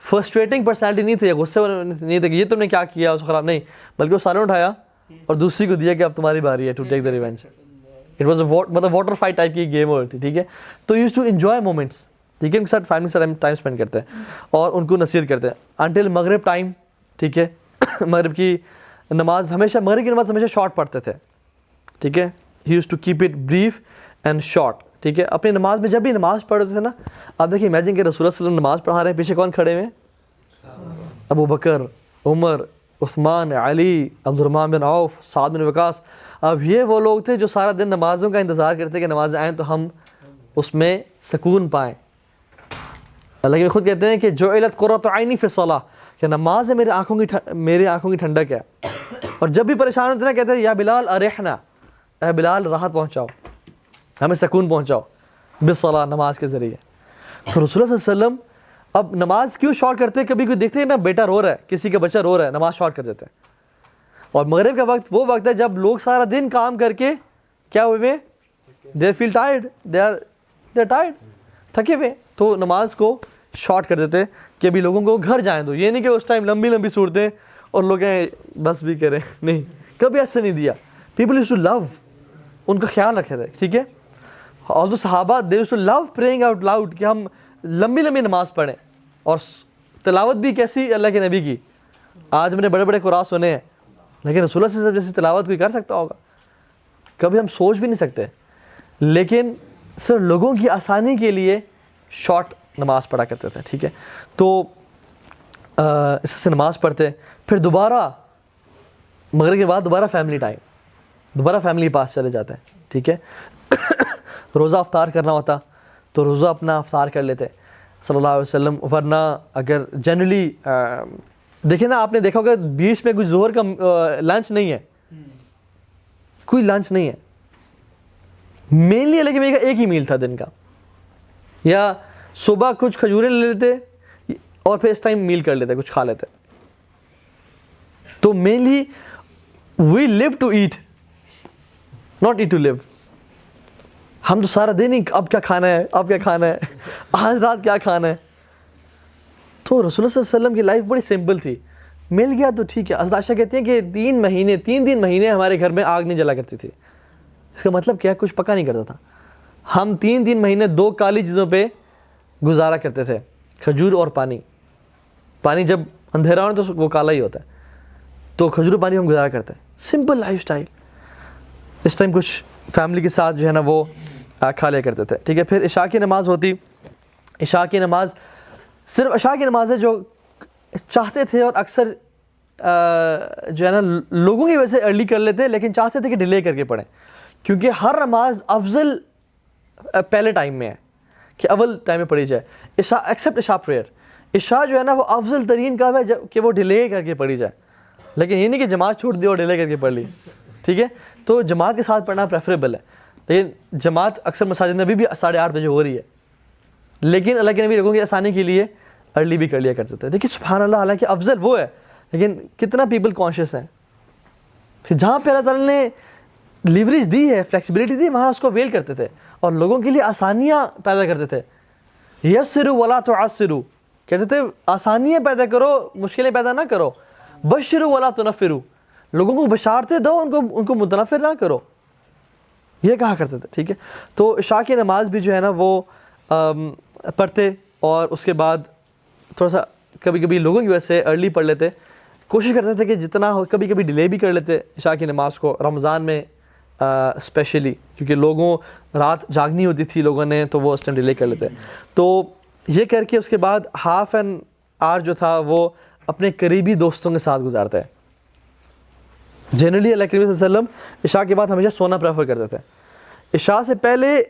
فرسٹریٹنگ پرسنالٹی نہیں تھی, غصے نہیں تھے کہ یہ تم نے کیا کیا, اس کو خراب نہیں, بلکہ وہ سالن اٹھایا اور دوسری کو دیا کہ اب تمہاری باری ہے to take the revenge. It was مطلب واٹر فائٹ ٹائپ کی گیم ہوتی, ٹھیک ہے. تو یوز ٹو انجوائے مومنٹس, ٹھیک ہے, ان کے ساتھ فیملی کے ساتھ ٹائم اسپینڈ کرتے ہیں اور ان کو نصیحت کرتے ہیں انٹل مغرب ٹائم, ٹھیک ہے. مغرب کی نماز ہمیشہ, مغرب کی نماز ہمیشہ شارٹ پڑھتے تھے, ٹھیک ہے. He use to keep it brief and short, ٹھیک ہے. اپنی نماز میں جب بھی نماز پڑھتے تھے نا, آپ دیکھیے امیجن کہ رسول اللہ صلی اللہ علیہ وسلم نماز پڑھا رہے ہیں, پیچھے کون کھڑے ہوئے ہیں؟ ابو بکر, عمر, عثمان, علی, عبد الرحمن بن عوف, سعد بن وقاص. اب یہ وہ لوگ تھے جو سارا دن نمازوں کا انتظار کرتے کہ نمازیں آئیں تو ہم اس میں سکون پائیں. اللہ کے خود کہتے ہیں کہ جعلت قرۃ عینی فی الصلاۃ, کہ نماز ہے میری آنکھوں کی ٹھنڈک ہے. اور جب بھی پریشان ہوتے ہیں کہتے ہیں یا بلال ارحنا, اے بلال راحت پہنچاؤ, ہمیں سکون پہنچاؤ بالصلاۃ, نماز کے ذریعے. تو رسول اللہ صلی اللہ علیہ وسلم اب نماز کیوں شارٹ کرتے ہیں؟ کبھی کوئی دیکھتے ہیں نا بیٹا رو رہا ہے, کسی کا بچہ رو رہا ہے, نماز شارٹ کر دیتے ہیں. اور مغرب کا وقت وہ وقت ہے جب لوگ سارا دن کام کر کے کیا ہوئے, دے فیل ٹائرڈ, دے آر ٹائرڈ, تھکے ہوئے, تو نماز کو شارٹ کر دیتے کہ ابھی لوگوں کو گھر جائیں دو. یہ نہیں کہ اس ٹائم لمبی لمبی صورتیں اور لوگ بس بھی کریں, نہیں, کبھی ایسا نہیں دیا. پیپل یوز ٹو لو, ان کا خیال رکھے تھے, ٹھیک ہے. اور جو صحابہ they used to love praying out loud, کہ ہم لمبی لمبی نماز پڑھیں, اور تلاوت بھی کیسی, اللہ کے نبی کی. آج ہم نے بڑے بڑے قرآن سنے ہیں, لیکن رسول اللہ صلی اللہ علیہ وسلم جیسی تلاوت کوئی کر سکتا ہوگا؟ کبھی ہم سوچ بھی نہیں سکتے. لیکن صرف لوگوں کی آسانی کے لیے شارٹ نماز پڑھا کرتے تھے, ٹھیک ہے. تو اس سے نماز پڑھتے, پھر دوبارہ مغرب کے بعد دوبارہ فیملی ٹائم, دوبارہ فیملی کے پاس چلے جاتے ہیں, ٹھیک ہے. روزہ افطار کرنا ہوتا تو روزہ اپنا افطار کر لیتے صلی اللہ علیہ وسلم. ورنہ اگر جنرلی دیکھیں نا, آپ نے دیکھا ہوگا بیچ میں کچھ ظہر کا لنچ نہیں ہے, کوئی لنچ نہیں ہے. مینلی اللہ کے نبی کا ایک ہی میل تھا دن کا, یا صبح کچھ کھجوریں لے لیتے اور پھر اس ٹائم میل کر لیتے, کچھ کھا لیتے. تو mainly we live to eat, not eat to live. ہم تو سارا دن ہی اب کیا کھانا ہے, اب کیا کھانا ہے, آج رات کیا کھانا ہے. تو رسول اللہ صلی اللہ علیہ وسلم کی لائف بڑی سمپل تھی, مل گیا تو ٹھیک ہے. حضرت عائشہ کہتی ہیں کہ 3 مہینے ہمارے گھر میں آگ نہیں جلا کرتی تھی. اس کا مطلب کیا, کچھ پکا نہیں کرتا تھا. ہم 3 مہینے 2 کالی چیزوں پہ گزارا کرتے تھے, کھجور اور پانی. پانی جب اندھیرا ہونا تو وہ کالا ہی ہوتا ہے, تو کھجور پانی ہم گزارا کرتے ہیں. Simple life style. اس ٹائم کچھ فیملی کے ساتھ جو ہے نا وہ کھا لیا کرتے تھے, ٹھیک ہے. پھر عشاء کی نماز ہوتی. عشاء کی نماز صرف عشاء کی نماز ہے جو چاہتے تھے, اور اکثر جو ہے نا لوگوں کی وجہ سے ارلی کر لیتے, لیکن چاہتے تھے کہ ڈیلے کر کے پڑھیں, کیونکہ ہر نماز افضل پہلے ٹائم میں ہے کہ اول ٹائم میں پڑھی جائے. عشاء ایکسیپٹ عشاء پریئر, عشاء جو ہے نا وہ افضل ترین کام ہے کہ وہ ڈیلے کر کے پڑھی جائے. لیکن یہ نہیں کہ جماعت چھوٹ دی اور ڈیلے کر کے پڑھ لی, ٹھیک ہے. تو جماعت کے ساتھ پڑھنا پریفریبل ہے, لیکن جماعت اکثر مساجد میں بھی 8:30 بجے ہو رہی ہے, لیکن اللہ کے نبی لوگوں کی آسانی کے لیے ارلی بھی کر لیا کرتے تھے. دیکھیے سبحان اللہ, حالانکہ افضل وہ ہے, لیکن کتنا پیپل کانشیس ہیں. جہاں پہ اللہ تعالیٰ نے لیوریج دی ہے, فلیکسیبلٹی دی, وہاں اس کو ویل کرتے تھے اور لوگوں کے لیے آسانیاں پیدا کرتے تھے. یسروا ولا تعسروا, کہتے تھے آسانیاں پیدا کرو, مشکلیں پیدا نہ کرو. بشروا ولا تنفروا, لوگوں کو بشارتیں دو, ان کو متنفر نہ کرو, یہ کہا کرتے تھے, ٹھیک ہے. تو عشاء کی نماز بھی جو ہے نا وہ پڑھتے, اور اس کے بعد تھوڑا سا کبھی کبھی لوگوں کی وجہ سے ارلی پڑھ لیتے. کوشش کرتے تھے کہ جتنا ہو, کبھی کبھی ڈیلے بھی کر لیتے عشاء کی نماز کو, رمضان میں اسپیشلی, کیونکہ لوگوں رات جاگنی ہوتی تھی لوگوں نے, تو وہ اس ٹائم ڈیلے کر لیتے. تو یہ کر کے اس کے بعد ہاف این آور جو تھا وہ اپنے قریبی دوستوں کے ساتھ گزارتا ہے. جنرلی اللہ کریم صلی اللہ علیہ وسلم عشاء کے بعد ہمیشہ سونا پریفر کرتے تھے. عشاء سے پہلے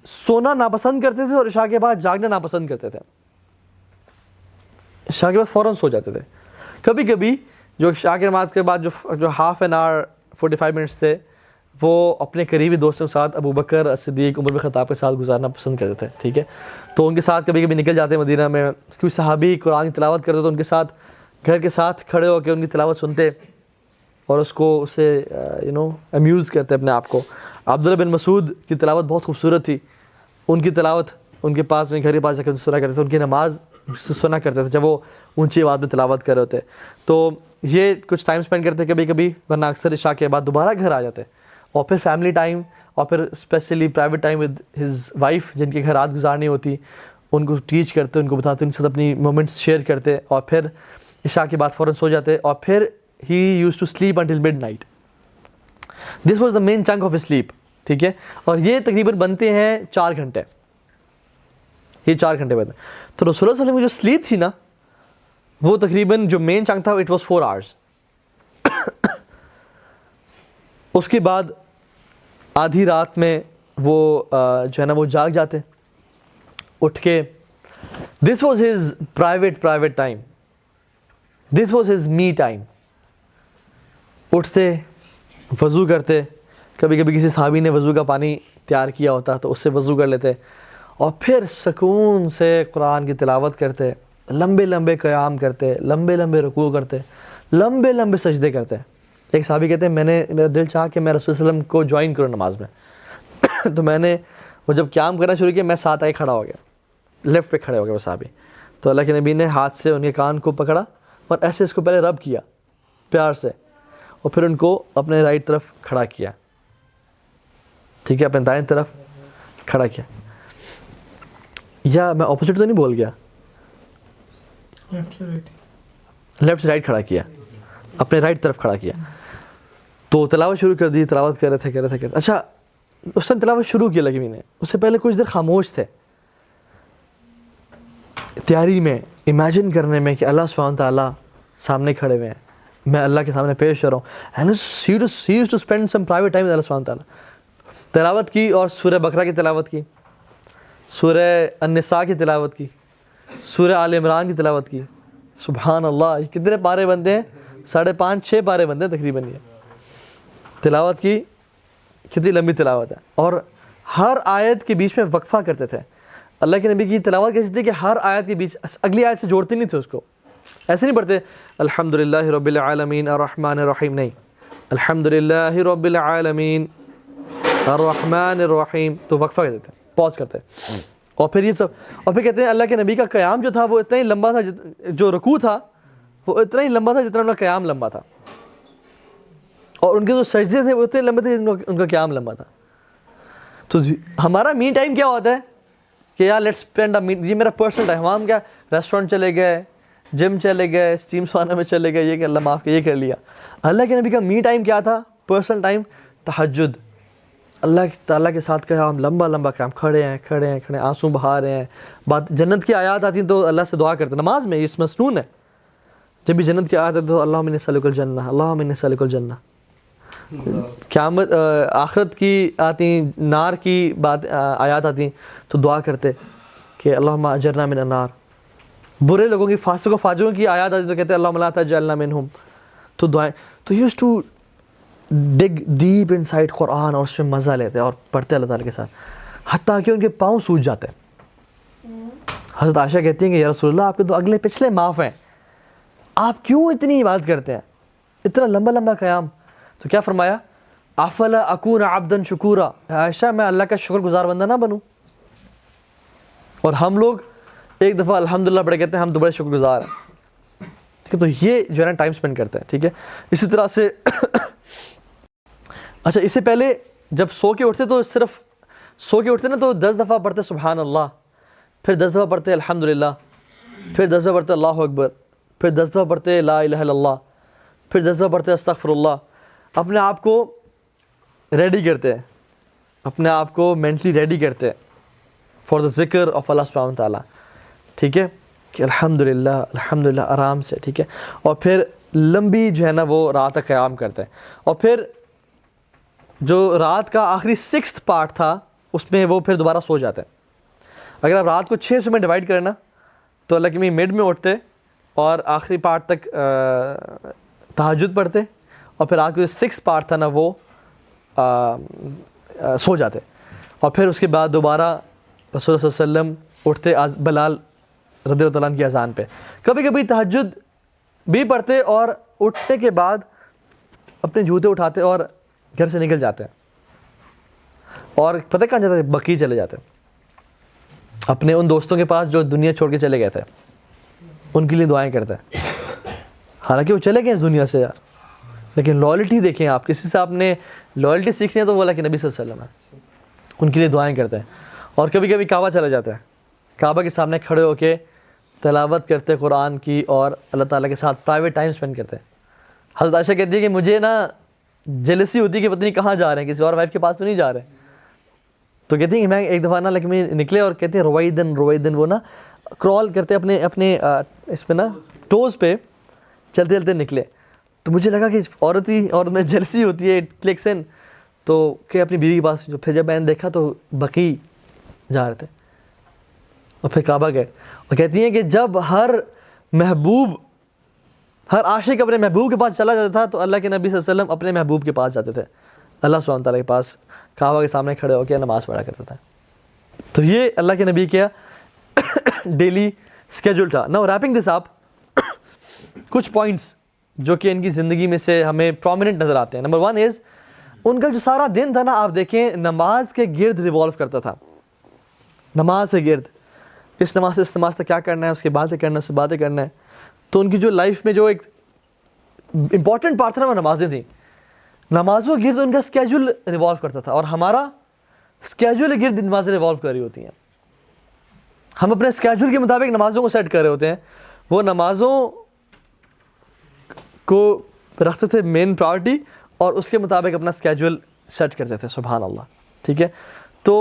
سونا ناپسند کرتے تھے اور عشاء کے بعد جاگنا ناپسند کرتے تھے. عشاء کے بعد فوراً سو جاتے تھے. کبھی کبھی جو عشاء کی نماز کے بعد جو ہاف این آور 45 منٹس تھے وہ اپنے قریبی دوستوں کے ساتھ ابو بکر صدیق عمر بن خطاب کے ساتھ گزارنا پسند کرتے تھے. ٹھیک ہے, تو ان کے ساتھ کبھی کبھی نکل جاتے مدینہ میں, کوئی صحابی قرآن کی تلاوت کرتے تو ان کے ساتھ گھر کے ساتھ کھڑے ہو کے ان کی تلاوت سنتے اور اسے امیوز کرتے اپنے آپ کو. عبداللہ بن مسعود کی تلاوت بہت خوبصورت تھی, ان کی تلاوت ان کے پاس گھر کے پاس جا کے سنا کرتے تھے, ان کی نماز سنا کرتے تھے جب وہ اونچی آواز میں تلاوت کر رہے ہوتے. تو یہ کچھ ٹائم اسپینڈ کرتے کبھی کبھی, ورنہ اکثر عشاء کے بعد دوبارہ گھر آ جاتے, اور پھر فیملی ٹائم, اور پھر specially private time with his wife, جن کے گھر رات گزارنی ہوتی, ان کو ٹیچ کرتے, ان کو بتاتے, ان کے ساتھ اپنی مومنٹس شیئر کرتے, اور پھر عشاء کے بعد فوراً سو جاتے. اور پھر he use to sleep until midnight. This was the main chunk of sleep. ٹھیک ہے, اور یہ تقریباً بنتے ہیں 4 گھنٹے, یہ 4 گھنٹے بنتے. تو رسول اللہ صلی اللہ علیہ وسلم کی جو سلیپ تھی نا, وہ تقریباً جو مین چنک تھا اٹ واز 4 آورس. اس کے بعد آدھی رات میں وہ جو ہے نا وہ جاگ جاتے اٹھ کے. دس was his private time, this was his me time. اٹھتے, وضو کرتے, کبھی کبھی کسی صحابی نے وضو کا پانی تیار کیا ہوتا تو اس سے وضو کر لیتے, اور پھر سکون سے قرآن کی تلاوت کرتے, لمبے لمبے قیام کرتے, لمبے لمبے رکوع کرتے, لمبے لمبے سجدے کرتے. ایک صحابی کہتے ہیں میرا دل چاہا کہ میں رسول صلی اللہ علیہ وسلم کو جوائن کروں نماز میں. تو میں نے وہ جب قیام کرنا شروع کیا, میں ساتھ آئے کھڑا ہو گیا, لیفٹ پہ کھڑے ہو گئے وہ صحابی. تو اللہ کے نبی نے ہاتھ سے ان کے کان کو پکڑا اور ایسے اس کو پہلے رب کیا پیار سے, اور پھر ان کو اپنے رائٹ طرف کھڑا کیا. ٹھیک ہے, اپنے دائیں طرف کھڑا کیا. یا میں اپوزٹ تو نہیں بول گیا, لیفٹ سے رائٹ کھڑا کیا, اپنے رائٹ طرف کھڑا کیا. تو تلاوت شروع کر دی, تلاوت کر رہے تھے. اچھا, اس ٹائم تلاوت شروع کی لگی نے, اس سے پہلے کچھ دیر خاموش تھے, تیاری میں, امیجن کرنے میں کہ اللہ سبحانہ تعالیٰ سامنے کھڑے ہوئے ہیں, میں اللہ کے سامنے پیش ہو رہا ہوں. And he used to spend some private time with اللہ سبحانہ تعالیٰ. تلاوت کی, اور سورہ بقرہ کی تلاوت کی, سورہ النساء کی تلاوت کی, سورہ آل عمران کی تلاوت کی. سبحان اللہ, یہ کتنے پارے بنتے ہیں؟ 5.5-6 پارے بنتے ہیں تقریباً. یہ تلاوت کی, کتنی لمبی تلاوت ہے. اور ہر آیت کے بیچ میں وقفہ کرتے تھے. اللہ کے نبی کی تلاوت کیسی تھی کہ ہر آیت کے بیچ اگلی آیت سے جوڑتے نہیں تھے اس کو. ایسے نہیں پڑھتے الحمدللہ رب العالمین الرحمن الرحیم, نہیں, الحمدللہ رب العالمین الرحمن الرحیم, تو وقفہ کہتے تھے, پاز کرتے. اور پھر یہ سب, اور پھر کہتے ہیں اللہ کے نبی کا قیام جو تھا وہ اتنا ہی لمبا تھا, جو رکوع تھا وہ اتنا ہی لمبا تھا جتنا ان کا قیام لمبا تھا, اور ان کے جو سجدے تھے وہ اتنے لمبے تھے جتنا ان کا قیام لمبا تھا. تو ہمارا می ٹائم کیا ہوتا ہے کہ یار لیٹس اسپینڈ یہ میرا پرسنل ٹائم. ہم کیا ریسٹورینٹ چلے گئے, جم چلے گئے, اسٹیم سونا میں چلے گئے, یہ کہ اللہ معاف کیا, یہ کر لیا. اللہ کے نبی کا می ٹائم کیا تھا, پرسنل ٹائم, تہجد. اللہ تعالیٰ کے ساتھ کیا ہم لمبا لمبا کام, کھڑے ہیں, آنسو بہا رہے ہیں. بات جنت کی آیات آتی ہیں تو اللہ سے دعا کرتے ہیں نماز میں, اس مسنون ہے. جب بھی جنت کی آیات آتی ہے تو اللہم انی اسألک الجنہ, اللہم انی اسألک الجنہ. قیامت آخرت کی آتی, نار کی بات آیات آتی تو دعا کرتے کہ اللہم اجرنا من النار. برے لوگوں کی, فاسق و فاجروں کی آیات آتی تو کہتے اللہم لا تجعلنا منہم. تو دعائیں, تو used to dig deep inside قرآن, اور اس میں مزہ لیتے اور پڑھتے اللہ تعالیٰ کے ساتھ, حتیٰ کہ ان کے پاؤں سوج جاتے. حضرت عائشہ کہتی ہیں کہ یا رسول اللہ آپ کے تو اگلے پچھلے معاف ہیں, آپ کیوں اتنی عبادت کرتے ہیں, اتنا لمبا لمبا قیام. تو کیا فرمایا, افلا اکون عبدا شکورا, عائشہ میں اللہ کا شکر گزار بندہ نہ بنوں. اور ہم لوگ ایک دفعہ الحمدللہ پڑھ کہتے ہیں ہم تو بڑے شکر گزار ہیں. تو یہ جو ہے نا ٹائم اسپینڈ کرتے ہیں. ٹھیک ہے, اسی طرح سے اچھا, اس سے پہلے جب سو کے اٹھتے تو صرف سو کے اٹھتے نا تو 10 دفعہ پڑھتے سبحان اللہ, پھر 10 دفعہ پڑھتے الحمدللہ, پھر 10 دفعہ پڑھتے اللہ اکبر, پھر 10 دفعہ پڑھتے لا الہ الا اللہ, پھر جذبہ پڑھتے ہیں استغفر اللہ, اپنے آپ کو ریڈی کرتے ہیں, اپنے آپ کو مینٹلی ریڈی کرتے ہیں فار دا ذکر آف اللہ سبحانہ و تعالیٰ, ٹھیک ہے, کہ الحمدللہ آرام سے, ٹھیک ہے, اور پھر لمبی جو ہے نا وہ رات کا قیام کرتے ہیں, اور پھر جو رات کا آخری 6th پارٹ تھا اس میں وہ پھر دوبارہ سو جاتے ہیں. اگر آپ رات کو 6 حصوں میں ڈیوائڈ کریں نا تو اللہ کی مڈ میں اٹھتے اور آخری پارٹ تک تہجد پڑھتے, اور پھر رات کو جو 6th پارٹ تھا نا وہ سو جاتے, اور پھر اس کے بعد دوبارہ رسول اللہ صلی اللہ علیہ وسلم اٹھتے بلال رضی اللہ عنہ کی اذان پہ. کبھی کبھی تہجد بھی پڑھتے اور اٹھنے کے بعد اپنے جوتے اٹھاتے اور گھر سے نکل جاتے ہیں, اور پتہ کہاں جاتے ہیں؟ بقیع چلے جاتے ہیں, اپنے ان دوستوں کے پاس جو دنیا چھوڑ کے چلے گئے تھے, ان کے لیے دعائیں کرتے ہیں. حالانکہ وہ چلے گئے اس دنیا سے یار, لیکن لائلٹی دیکھیں آپ, کسی سے آپ نے لائلٹی سیکھنی ہے تو وہ اللہ کے نبی صلی اللہ علیہ وسلم ہے, ان کے لیے دعائیں کرتے ہیں. اور کبھی کبھی کعبہ چلے جاتے ہیں, کعبہ کے سامنے کھڑے ہو کے تلاوت کرتے قرآن کی اور اللہ تعالیٰ کے ساتھ پرائیویٹ ٹائم اسپینڈ کرتے ہیں. حضرت عائشہ کہتی ہے کہ مجھے نا جیلسی ہوتی ہے کہ پتہ نہیں کہاں جا رہے ہیں, کسی اور وائف کے پاس تو نہیں جا رہے. تو کہتی ہیں کہ میں ایک دفعہ نا لیکن میں نکلے اور کہتے ہیں رویدن وہ نا کرال کرتے اپنے اس پہ نا ٹوز پہ چلتے چلتے نکلے. تو مجھے لگا کہ عورت میں جیلسی ہوتی ہے, کلکس ان, تو کہ اپنی بیوی کے پاس, جو پھر جب میں نے دیکھا تو بقیع جا رہے تھے اور پھر کعبہ گئے. اور کہتی ہیں کہ جب ہر عاشق اپنے محبوب کے پاس چلا جاتا تھا تو اللہ کے نبی صلی اللہ علیہ وسلم اپنے محبوب کے پاس جاتے تھے, اللہ سبحانہ و تعالیٰ کے پاس, کعبہ کے سامنے کھڑے ہو کے نماز پڑھا کرتا تھا. تو یہ اللہ کے نبی کا ڈیلی اسکیجول تھا. ناؤ ریپنگ دس اپ, کچھ پوائنٹس جو کہ ان کی زندگی میں سے ہمیں پرومیننٹ نظر آتے ہیں. نمبر 1 از ان کا جو سارا دن تھا نا, آپ دیکھیں نماز کے گرد ریوالو کرتا تھا, نماز کے گرد, اس نماز سے اس نماز تک کیا کرنا ہے, اس کے بعد سے کرنا ہے, اس سے باتیں کرنا ہے. تو ان کی جو لائف میں جو ایک امپورٹنٹ پارٹ تھا نا وہ نمازیں تھیں. نمازوں کے گرد ان کا اسکیجول ریوالو کرتا تھا, اور ہمارا اسکیجول کے گرد نمازیں ریوالو کر رہی ہوتی ہیں. ہم اپنے اسکیجول کے مطابق نمازوں کو سیٹ کر رہے ہوتے ہیں. وہ نمازوں کو رکھتے تھے مین پرائورٹی اور اس کے مطابق اپنا اسکیجول سیٹ کرتے تھے. سبحان اللہ, ٹھیک ہے. تو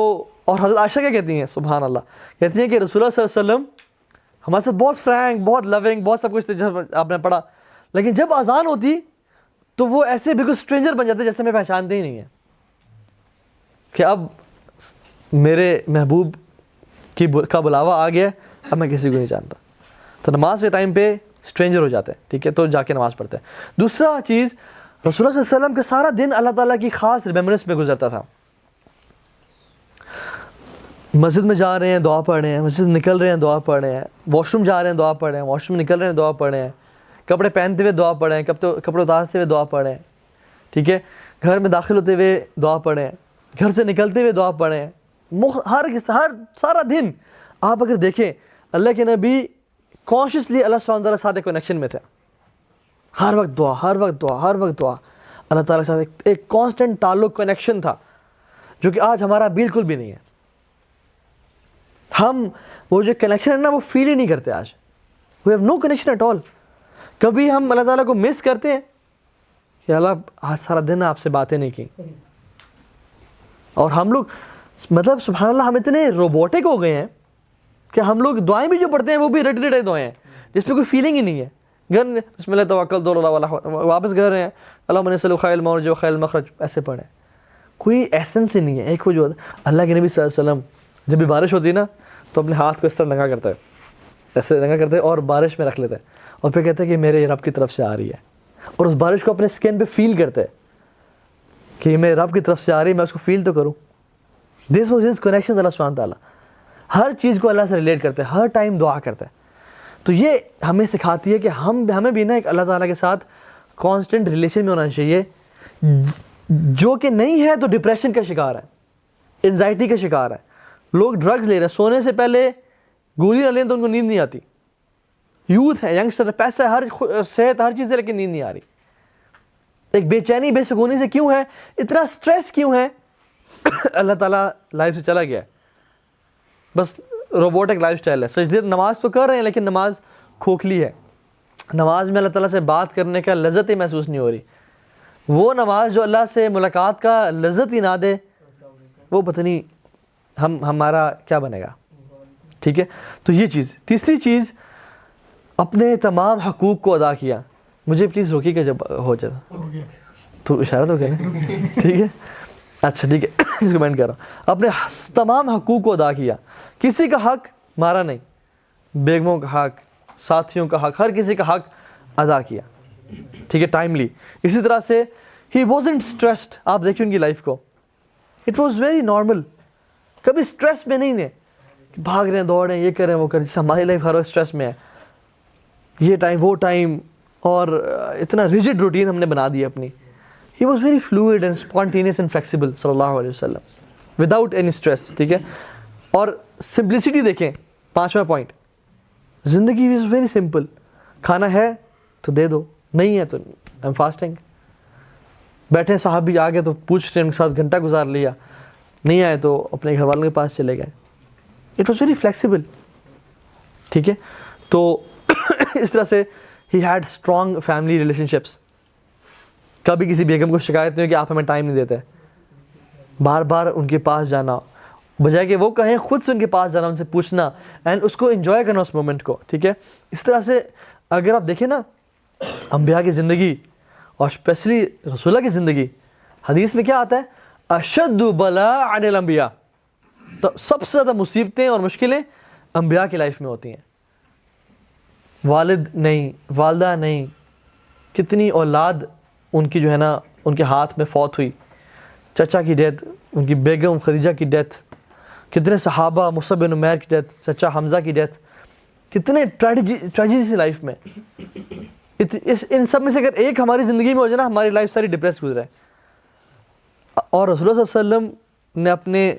اور حضرت عائشہ کیا کہتی ہیں, سبحان اللہ, کہتی ہیں کہ رسول اللہ صلی اللہ علیہ وسلم ہمارے ساتھ بہت فرینک, بہت لونگ, بہت سب کچھ آپ نے پڑھا, لیکن جب اذان ہوتی تو وہ ایسے بالکل اسٹرینجر بن جاتے جیسے میں پہچانتے ہی نہیں ہیں, کہ اب میرے محبوب کا بلاوا آ گیا, اب میں کسی کو نہیں جانتا. تو نماز کے ٹائم پہ اسٹرینجر ہو جاتے ہیں, ٹھیک ہے, تو جا کے نماز پڑھتے ہیں. دوسرا چیز, رسول اللہ صلی اللہ علیہ وسلم کا سارا دن اللہ تعالیٰ کی خاص ریمیمبرنس میں گزرتا تھا. مسجد میں جا رہے ہیں دعا پڑھ رہے ہیں, مسجد نکل رہے ہیں دعا پڑھ رہے ہیں, واش روم جا رہے ہیں دعا پڑھ رہے ہیں, واش روم نکل رہے ہیں دعا پڑھ رہے ہیں, کپڑے پہنتے ہوئے دعا پڑھ رہے ہیں, کپڑے اتارتے ہوئے دعا پڑھ رہے ہیں, ٹھیک ہے, گھر میں داخل ہوتے ہوئے دعا پڑھ رہے ہیں, گھر سے نکلتے ہوئے دعا پڑھ رہے ہیں. ہر سارا دن آپ اگر دیکھیں اللہ کے نبی کانشیسلی اللہ سبحانہ تعالیٰ کے ساتھ ایک کنیکشن میں تھے. ہر وقت دعا, ہر وقت دعا, ہر وقت دعا, اللہ تعالیٰ کے ساتھ ایک کانسٹنٹ تعلق, کنیکشن تھا, جو کہ آج ہمارا بالکل بھی نہیں ہے. ہم وہ جو کنیکشن ہے نا وہ فیل ہی نہیں کرتے آج. We have no connection at all. کبھی ہم اللہ تعالیٰ کو مس کرتے ہیں کہ اللہ آج سارا دن آپ سے باتیں نہیں کی. اور ہم لوگ مطلب سبحان اللہ ہم اتنے روبوٹک ہو گئے ہیں کہ ہم لوگ دعائیں بھی جو پڑھتے ہیں وہ بھی رٹے دعائیں ہیں جس پہ کوئی فیلنگ ہی نہیں ہے. گھر بسم اللہ توکل واپس گھر ہیں اللہم انی اسألک خیر المخرج و خیر المخرج ایسے پڑھیں, کوئی ایسنس ہی نہیں ہے. ایک وہ جو اللہ کے نبی صلی اللہ علیہ وسلم جب بھی بارش ہوتی ہے نا تو اپنے ہاتھ کو اس طرح ننگا کرتا ہے, ایسے ننگا کرتے ہیں اور بارش میں رکھ لیتے ہیں, اور پھر کہتے ہیں کہ میرے رب کی طرف سے آ رہی ہے, اور اس بارش کو اپنے اسکن پہ فیل کرتے ہیں کہ یہ میرے رب کی طرف سے آ رہی ہے, میں اس کو فیل تو کروں. دس واز ہز کنیکشن اللہ سبحانہ تعالیٰ, ہر چیز کو اللہ سے ریلیٹ کرتے ہیں, ہر ٹائم دعا کرتے ہیں. تو یہ ہمیں سکھاتی ہے کہ ہمیں بھی نا ایک اللہ تعالیٰ کے ساتھ کانسٹنٹ ریلیشن میں ہونا چاہیے. جو کہ نہیں ہے تو ڈپریشن کا شکار ہے, انزائٹی کا شکار ہے. لوگ ڈرگز لے رہے ہیں, سونے سے پہلے گولی نہ لیں تو ان کو نیند نہیں آتی. یوتھ ہے, ینگسٹر ہے, پیسہ ہے, ہر صحت, ہر چیز ہے, لیکن نیند نہیں آ رہی. ایک بے چینی, بے سکونی سے کیوں ہے, اتنا سٹریس کیوں ہے؟ اللہ تعالیٰ لائف سے چلا گیا ہے, بس روبوٹک لائف سٹائل ہے. سجدے نماز تو کر رہے ہیں لیکن نماز کھوکھلی ہے. نماز میں اللہ تعالیٰ سے بات کرنے کا لذت ہی محسوس نہیں ہو رہی. وہ نماز جو اللہ سے ملاقات کا لذت ہی نہ دے, وہ پتہ نہیں ہمارا کیا بنے گا. ٹھیک ہے, تو یہ چیز. تیسری چیز, اپنے تمام حقوق کو ادا کیا. مجھے پلیز روکیے کہ جب ہو جائے تو اشارہ تو کریں. ٹھیک ہے, اچھا ٹھیک ہے, اس کو مینڈ کر رہا ہوں. اپنے تمام حقوق کو ادا کیا, کسی کا حق مارا نہیں, بیگموں کا حق, ساتھیوں کا حق, ہر کسی کا حق ادا کیا. ٹھیک ہے, ٹائملی. اسی طرح سے ہی وازنٹ اسٹریسڈ. آپ دیکھیں ان کی لائف کو, اٹ واز ویری نارمل. کبھی اسٹریس میں نہیں ہے کہ بھاگ رہے ہیں, دوڑ رہے ہیں, یہ کر رہے ہیں, وہ کر رہے ہیں. جیسے ہماری لائف ہر وقت اسٹریس میں ہے, یہ ٹائم وہ ٹائم, اور اتنا ریجڈ روٹین ہم نے بنا دی اپنی. ہی was very fluid and spontaneous and flexible صلی اللہ علیہ وسلم وداؤٹ اینی اسٹریس. ٹھیک ہے, اور سمپلسٹی دیکھیں. 5واں پوائنٹ, زندگی از ویری سمپل. کھانا ہے تو دے دو, نہیں ہے تو آئی ایم فاسٹنگ. بیٹھے صحابی آ گئے تو پوچھ رہے ہیں, ان کے ساتھ گھنٹہ گزار لیا, نہیں آئے تو اپنے گھر والوں کے پاس چلے گئے. It was very flexible. ٹھیک ہے, تو اس طرح سے he had strong family relation ships. کبھی کسی بیگم کو شکایت نہیں کہ آپ ہمیں ٹائم نہیں دیتے, بار بار ان کے پاس جانا, بجائے کہ وہ کہیں خود سے ان کے پاس جانا, ان سے پوچھنا اینڈ اس کو انجوائے کرنا اس مومنٹ کو. ٹھیک ہے, اس طرح سے اگر آپ دیکھیں نا انبیاء کی زندگی اور اسپیشلی رسول اللہ کی زندگی, حدیث میں کیا آتا ہے, اشد بلاء علی الانبیاء. تو سب سے زیادہ مصیبتیں اور مشکلیں انبیاء کی لائف میں ہوتی ہیں. والد نہیں, والدہ نہیں, کتنی اولاد ان کی جو ہے نا ان کے ہاتھ میں فوت ہوئی. چچا کی ڈیتھ, ان کی بیگم خدیجہ کی ڈیتھ, کتنے صحابہ, مصعب بن عمیر کی ڈیتھ, چچا حمزہ کی ڈیتھ, کتنے ٹریجڈی سی لائف میں. ان سب میں سے اگر ایک ہماری زندگی میں ہو جائے نا, ہماری لائف ساری ڈپریس گزرے. اور رسول اللہ صلی اللہ علیہ وسلم نے اپنے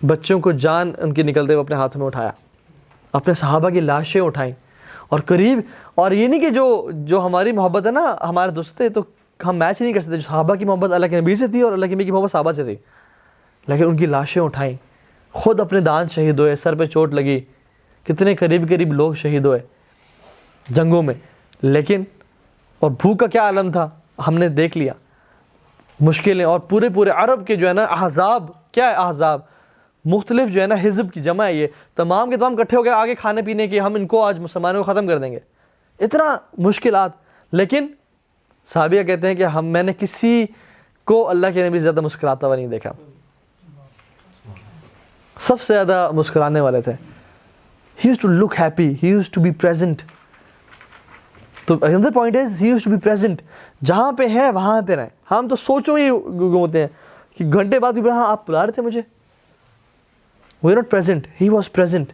بچوں کو جان ان کی نکلتے ہوئے اپنے ہاتھ میں اٹھایا, اپنے صحابہ کی لاشیں اٹھائیں اور قریب. اور یہ نہیں کہ جو ہماری محبت ہے نا, ہمارے دوست تھے تو ہم میچ نہیں کر سکتے. جو صحابہ کی محبت اللہ کے نبی سے تھی اور اللہ کے نبی کی محبت صحابہ سے تھی, لیکن ان کی لاشیں اٹھائیں. خود اپنے دانت شہید ہوئے, سر پہ چوٹ لگی, کتنے قریب لوگ شہید ہوئے جنگوں میں. لیکن اور بھوک کا کیا عالم تھا ہم نے دیکھ لیا, مشکلیں. اور پورے عرب کے جو ہے نا احزاب, کیا ہے احزاب, مختلف جو ہے نا حزب کی جمع ہے, یہ تمام کے تمام اکٹھے ہو گئے آگے کھانے پینے کی, ہم ان کو آج مسلمانوں کو ختم کر دیں گے. اتنا مشکلات. لیکن صحابیہ کہتے ہیں کہ میں نے کسی کو اللہ کے نبی سے زیادہ مسکراتا ہوا نہیں دیکھا. سب سے زیادہ مسکرانے والے تھے. He used to look happy, he used to be present. تو another point is he used to be present. جہاں پہ ہے وہاں پہ رہیں. ہم تو سوچوں ہی گھومتے ہیں کہ گھنٹے بعد بھی ہاں آپ بلا رہے تھے مجھے. We are not present, he was present.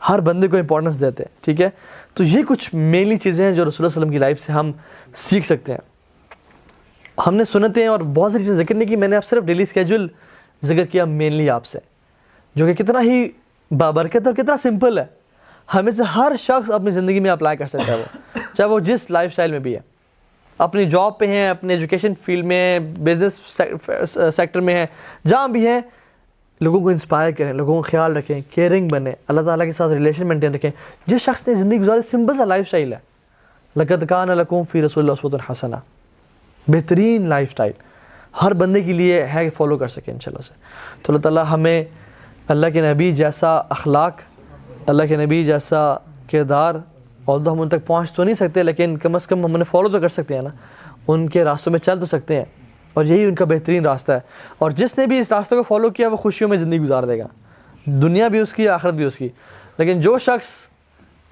ہر بندے کو امپورٹنس دیتے ہیں. ٹھیک ہے, تو یہ کچھ مینلی چیزیں ہیں جو رسول اللہ صلی اللہ علیہ وسلم کی لائف سے ہم سیکھ سکتے ہیں. ہم نے سنتیں اور بہت ساری چیزیں ذکر نہیں کی, میں نے اب صرف ڈیلی اسکیجول ذکر کیا مینلی آپ سے, جو کہ کتنا ہی بابرکت اور کتنا سمپل ہے. ہمیں سے ہر شخص اپنی زندگی میں اپلائی کر سکتا ہے, وہ چاہے وہ جس لائف سٹائل میں بھی ہے, اپنی جاب پہ ہیں, اپنے ایجوکیشن فیلڈ میں, بزنس سیکٹر میں ہیں, جہاں بھی ہیں. لوگوں کو انسپائر کریں, لوگوں کا خیال رکھیں, کیئرنگ بنیں, اللہ تعالیٰ کے ساتھ ریلیشن مینٹین رکھیں. جس شخص نے زندگی گزاری سمپل سا لائف سٹائل ہے, لقد کان لکم فی رسول اللہ اسوۃ حسنہ, بہترین لائف سٹائل ہر بندے کے لیے ہے کہ فالو کر سکیں انشاءاللہ سے. تو اللہ تعالیٰ ہمیں اللہ کے نبی جیسا اخلاق, اللہ کے نبی جیسا کردار, اور ہم ان تک پہنچ تو نہیں سکتے لیکن کم از کم ہم انہیں فالو تو کر سکتے ہیں نا, ان کے راستوں میں چل تو سکتے ہیں, اور یہی ان کا بہترین راستہ ہے. اور جس نے بھی اس راستے کو فالو کیا وہ خوشیوں میں زندگی گزار دے گا, دنیا بھی اس کی, آخرت بھی اس کی. لیکن جو شخص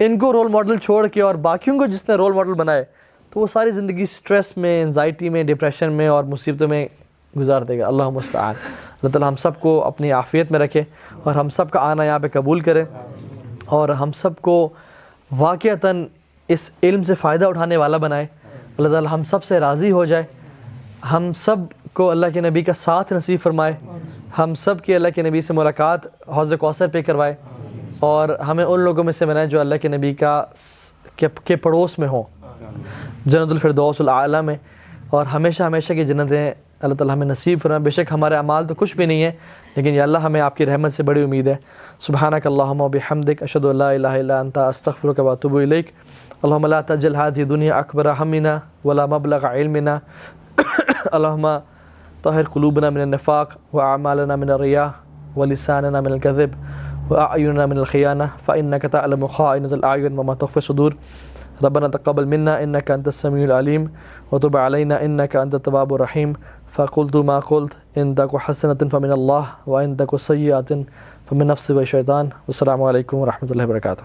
ان کو رول ماڈل چھوڑ کے اور باقیوں کو جس نے رول ماڈل بنائے, تو وہ ساری زندگی سٹریس میں, انزائٹی میں, ڈپریشن میں اور مصیبتوں میں گزار دے گا. اللہ مستعان. اللہ تعالیٰ ہم سب کو اپنی عافیت میں رکھے اور ہم سب کا آنا یہاں پہ قبول کرے, اور ہم سب کو واقعتاً اس علم سے فائدہ اٹھانے والا بنائے. اللہ تعالیٰ ہم سب سے راضی ہو جائے, ہم سب کو اللہ کے نبی کا ساتھ نصیب فرمائے, ہم سب کی اللہ کے نبی سے ملاقات حوض کوثر پہ کروائے, اور ہمیں ان لوگوں میں سے بنائے جو اللہ کے نبی کے پڑوس میں ہوں, جنت الفردوس الاعلیٰ میں, اور ہمیشہ ہمیشہ کی جنتیں اللہ تعالیٰ ہمیں نصیب فرمائے. بے شک ہمارے اعمال تو کچھ بھی نہیں ہے، لیکن یا اللہ ہمیں آپ کی رحمت سے بڑی امید ہے. سبحانک اللہم و بحمدک، اشہد ان لا الہ الا انت، استغفرک و اتوب الیک. اللہم لا تجعل هذه الدنيا اکبر ہمنا ولا مبلغ علمنا. اللہم طہر قلوبنا من النفاق واعمالنا من الرياء ولساننا من الكذب واعیننا من الخیانہ فانک تعلم خائنۃ الاعین وما تخفی الصدور. ربنا تقبل منا انك انت السميع العليم وتب علينا انك انت التواب الرحيم. فقلت ما قلت، ان تك حسنة فمن الله وان تك سيئة فمن نفسي والشيطان. والسلام علیکم ورحمۃ اللہ وبرکاتہ.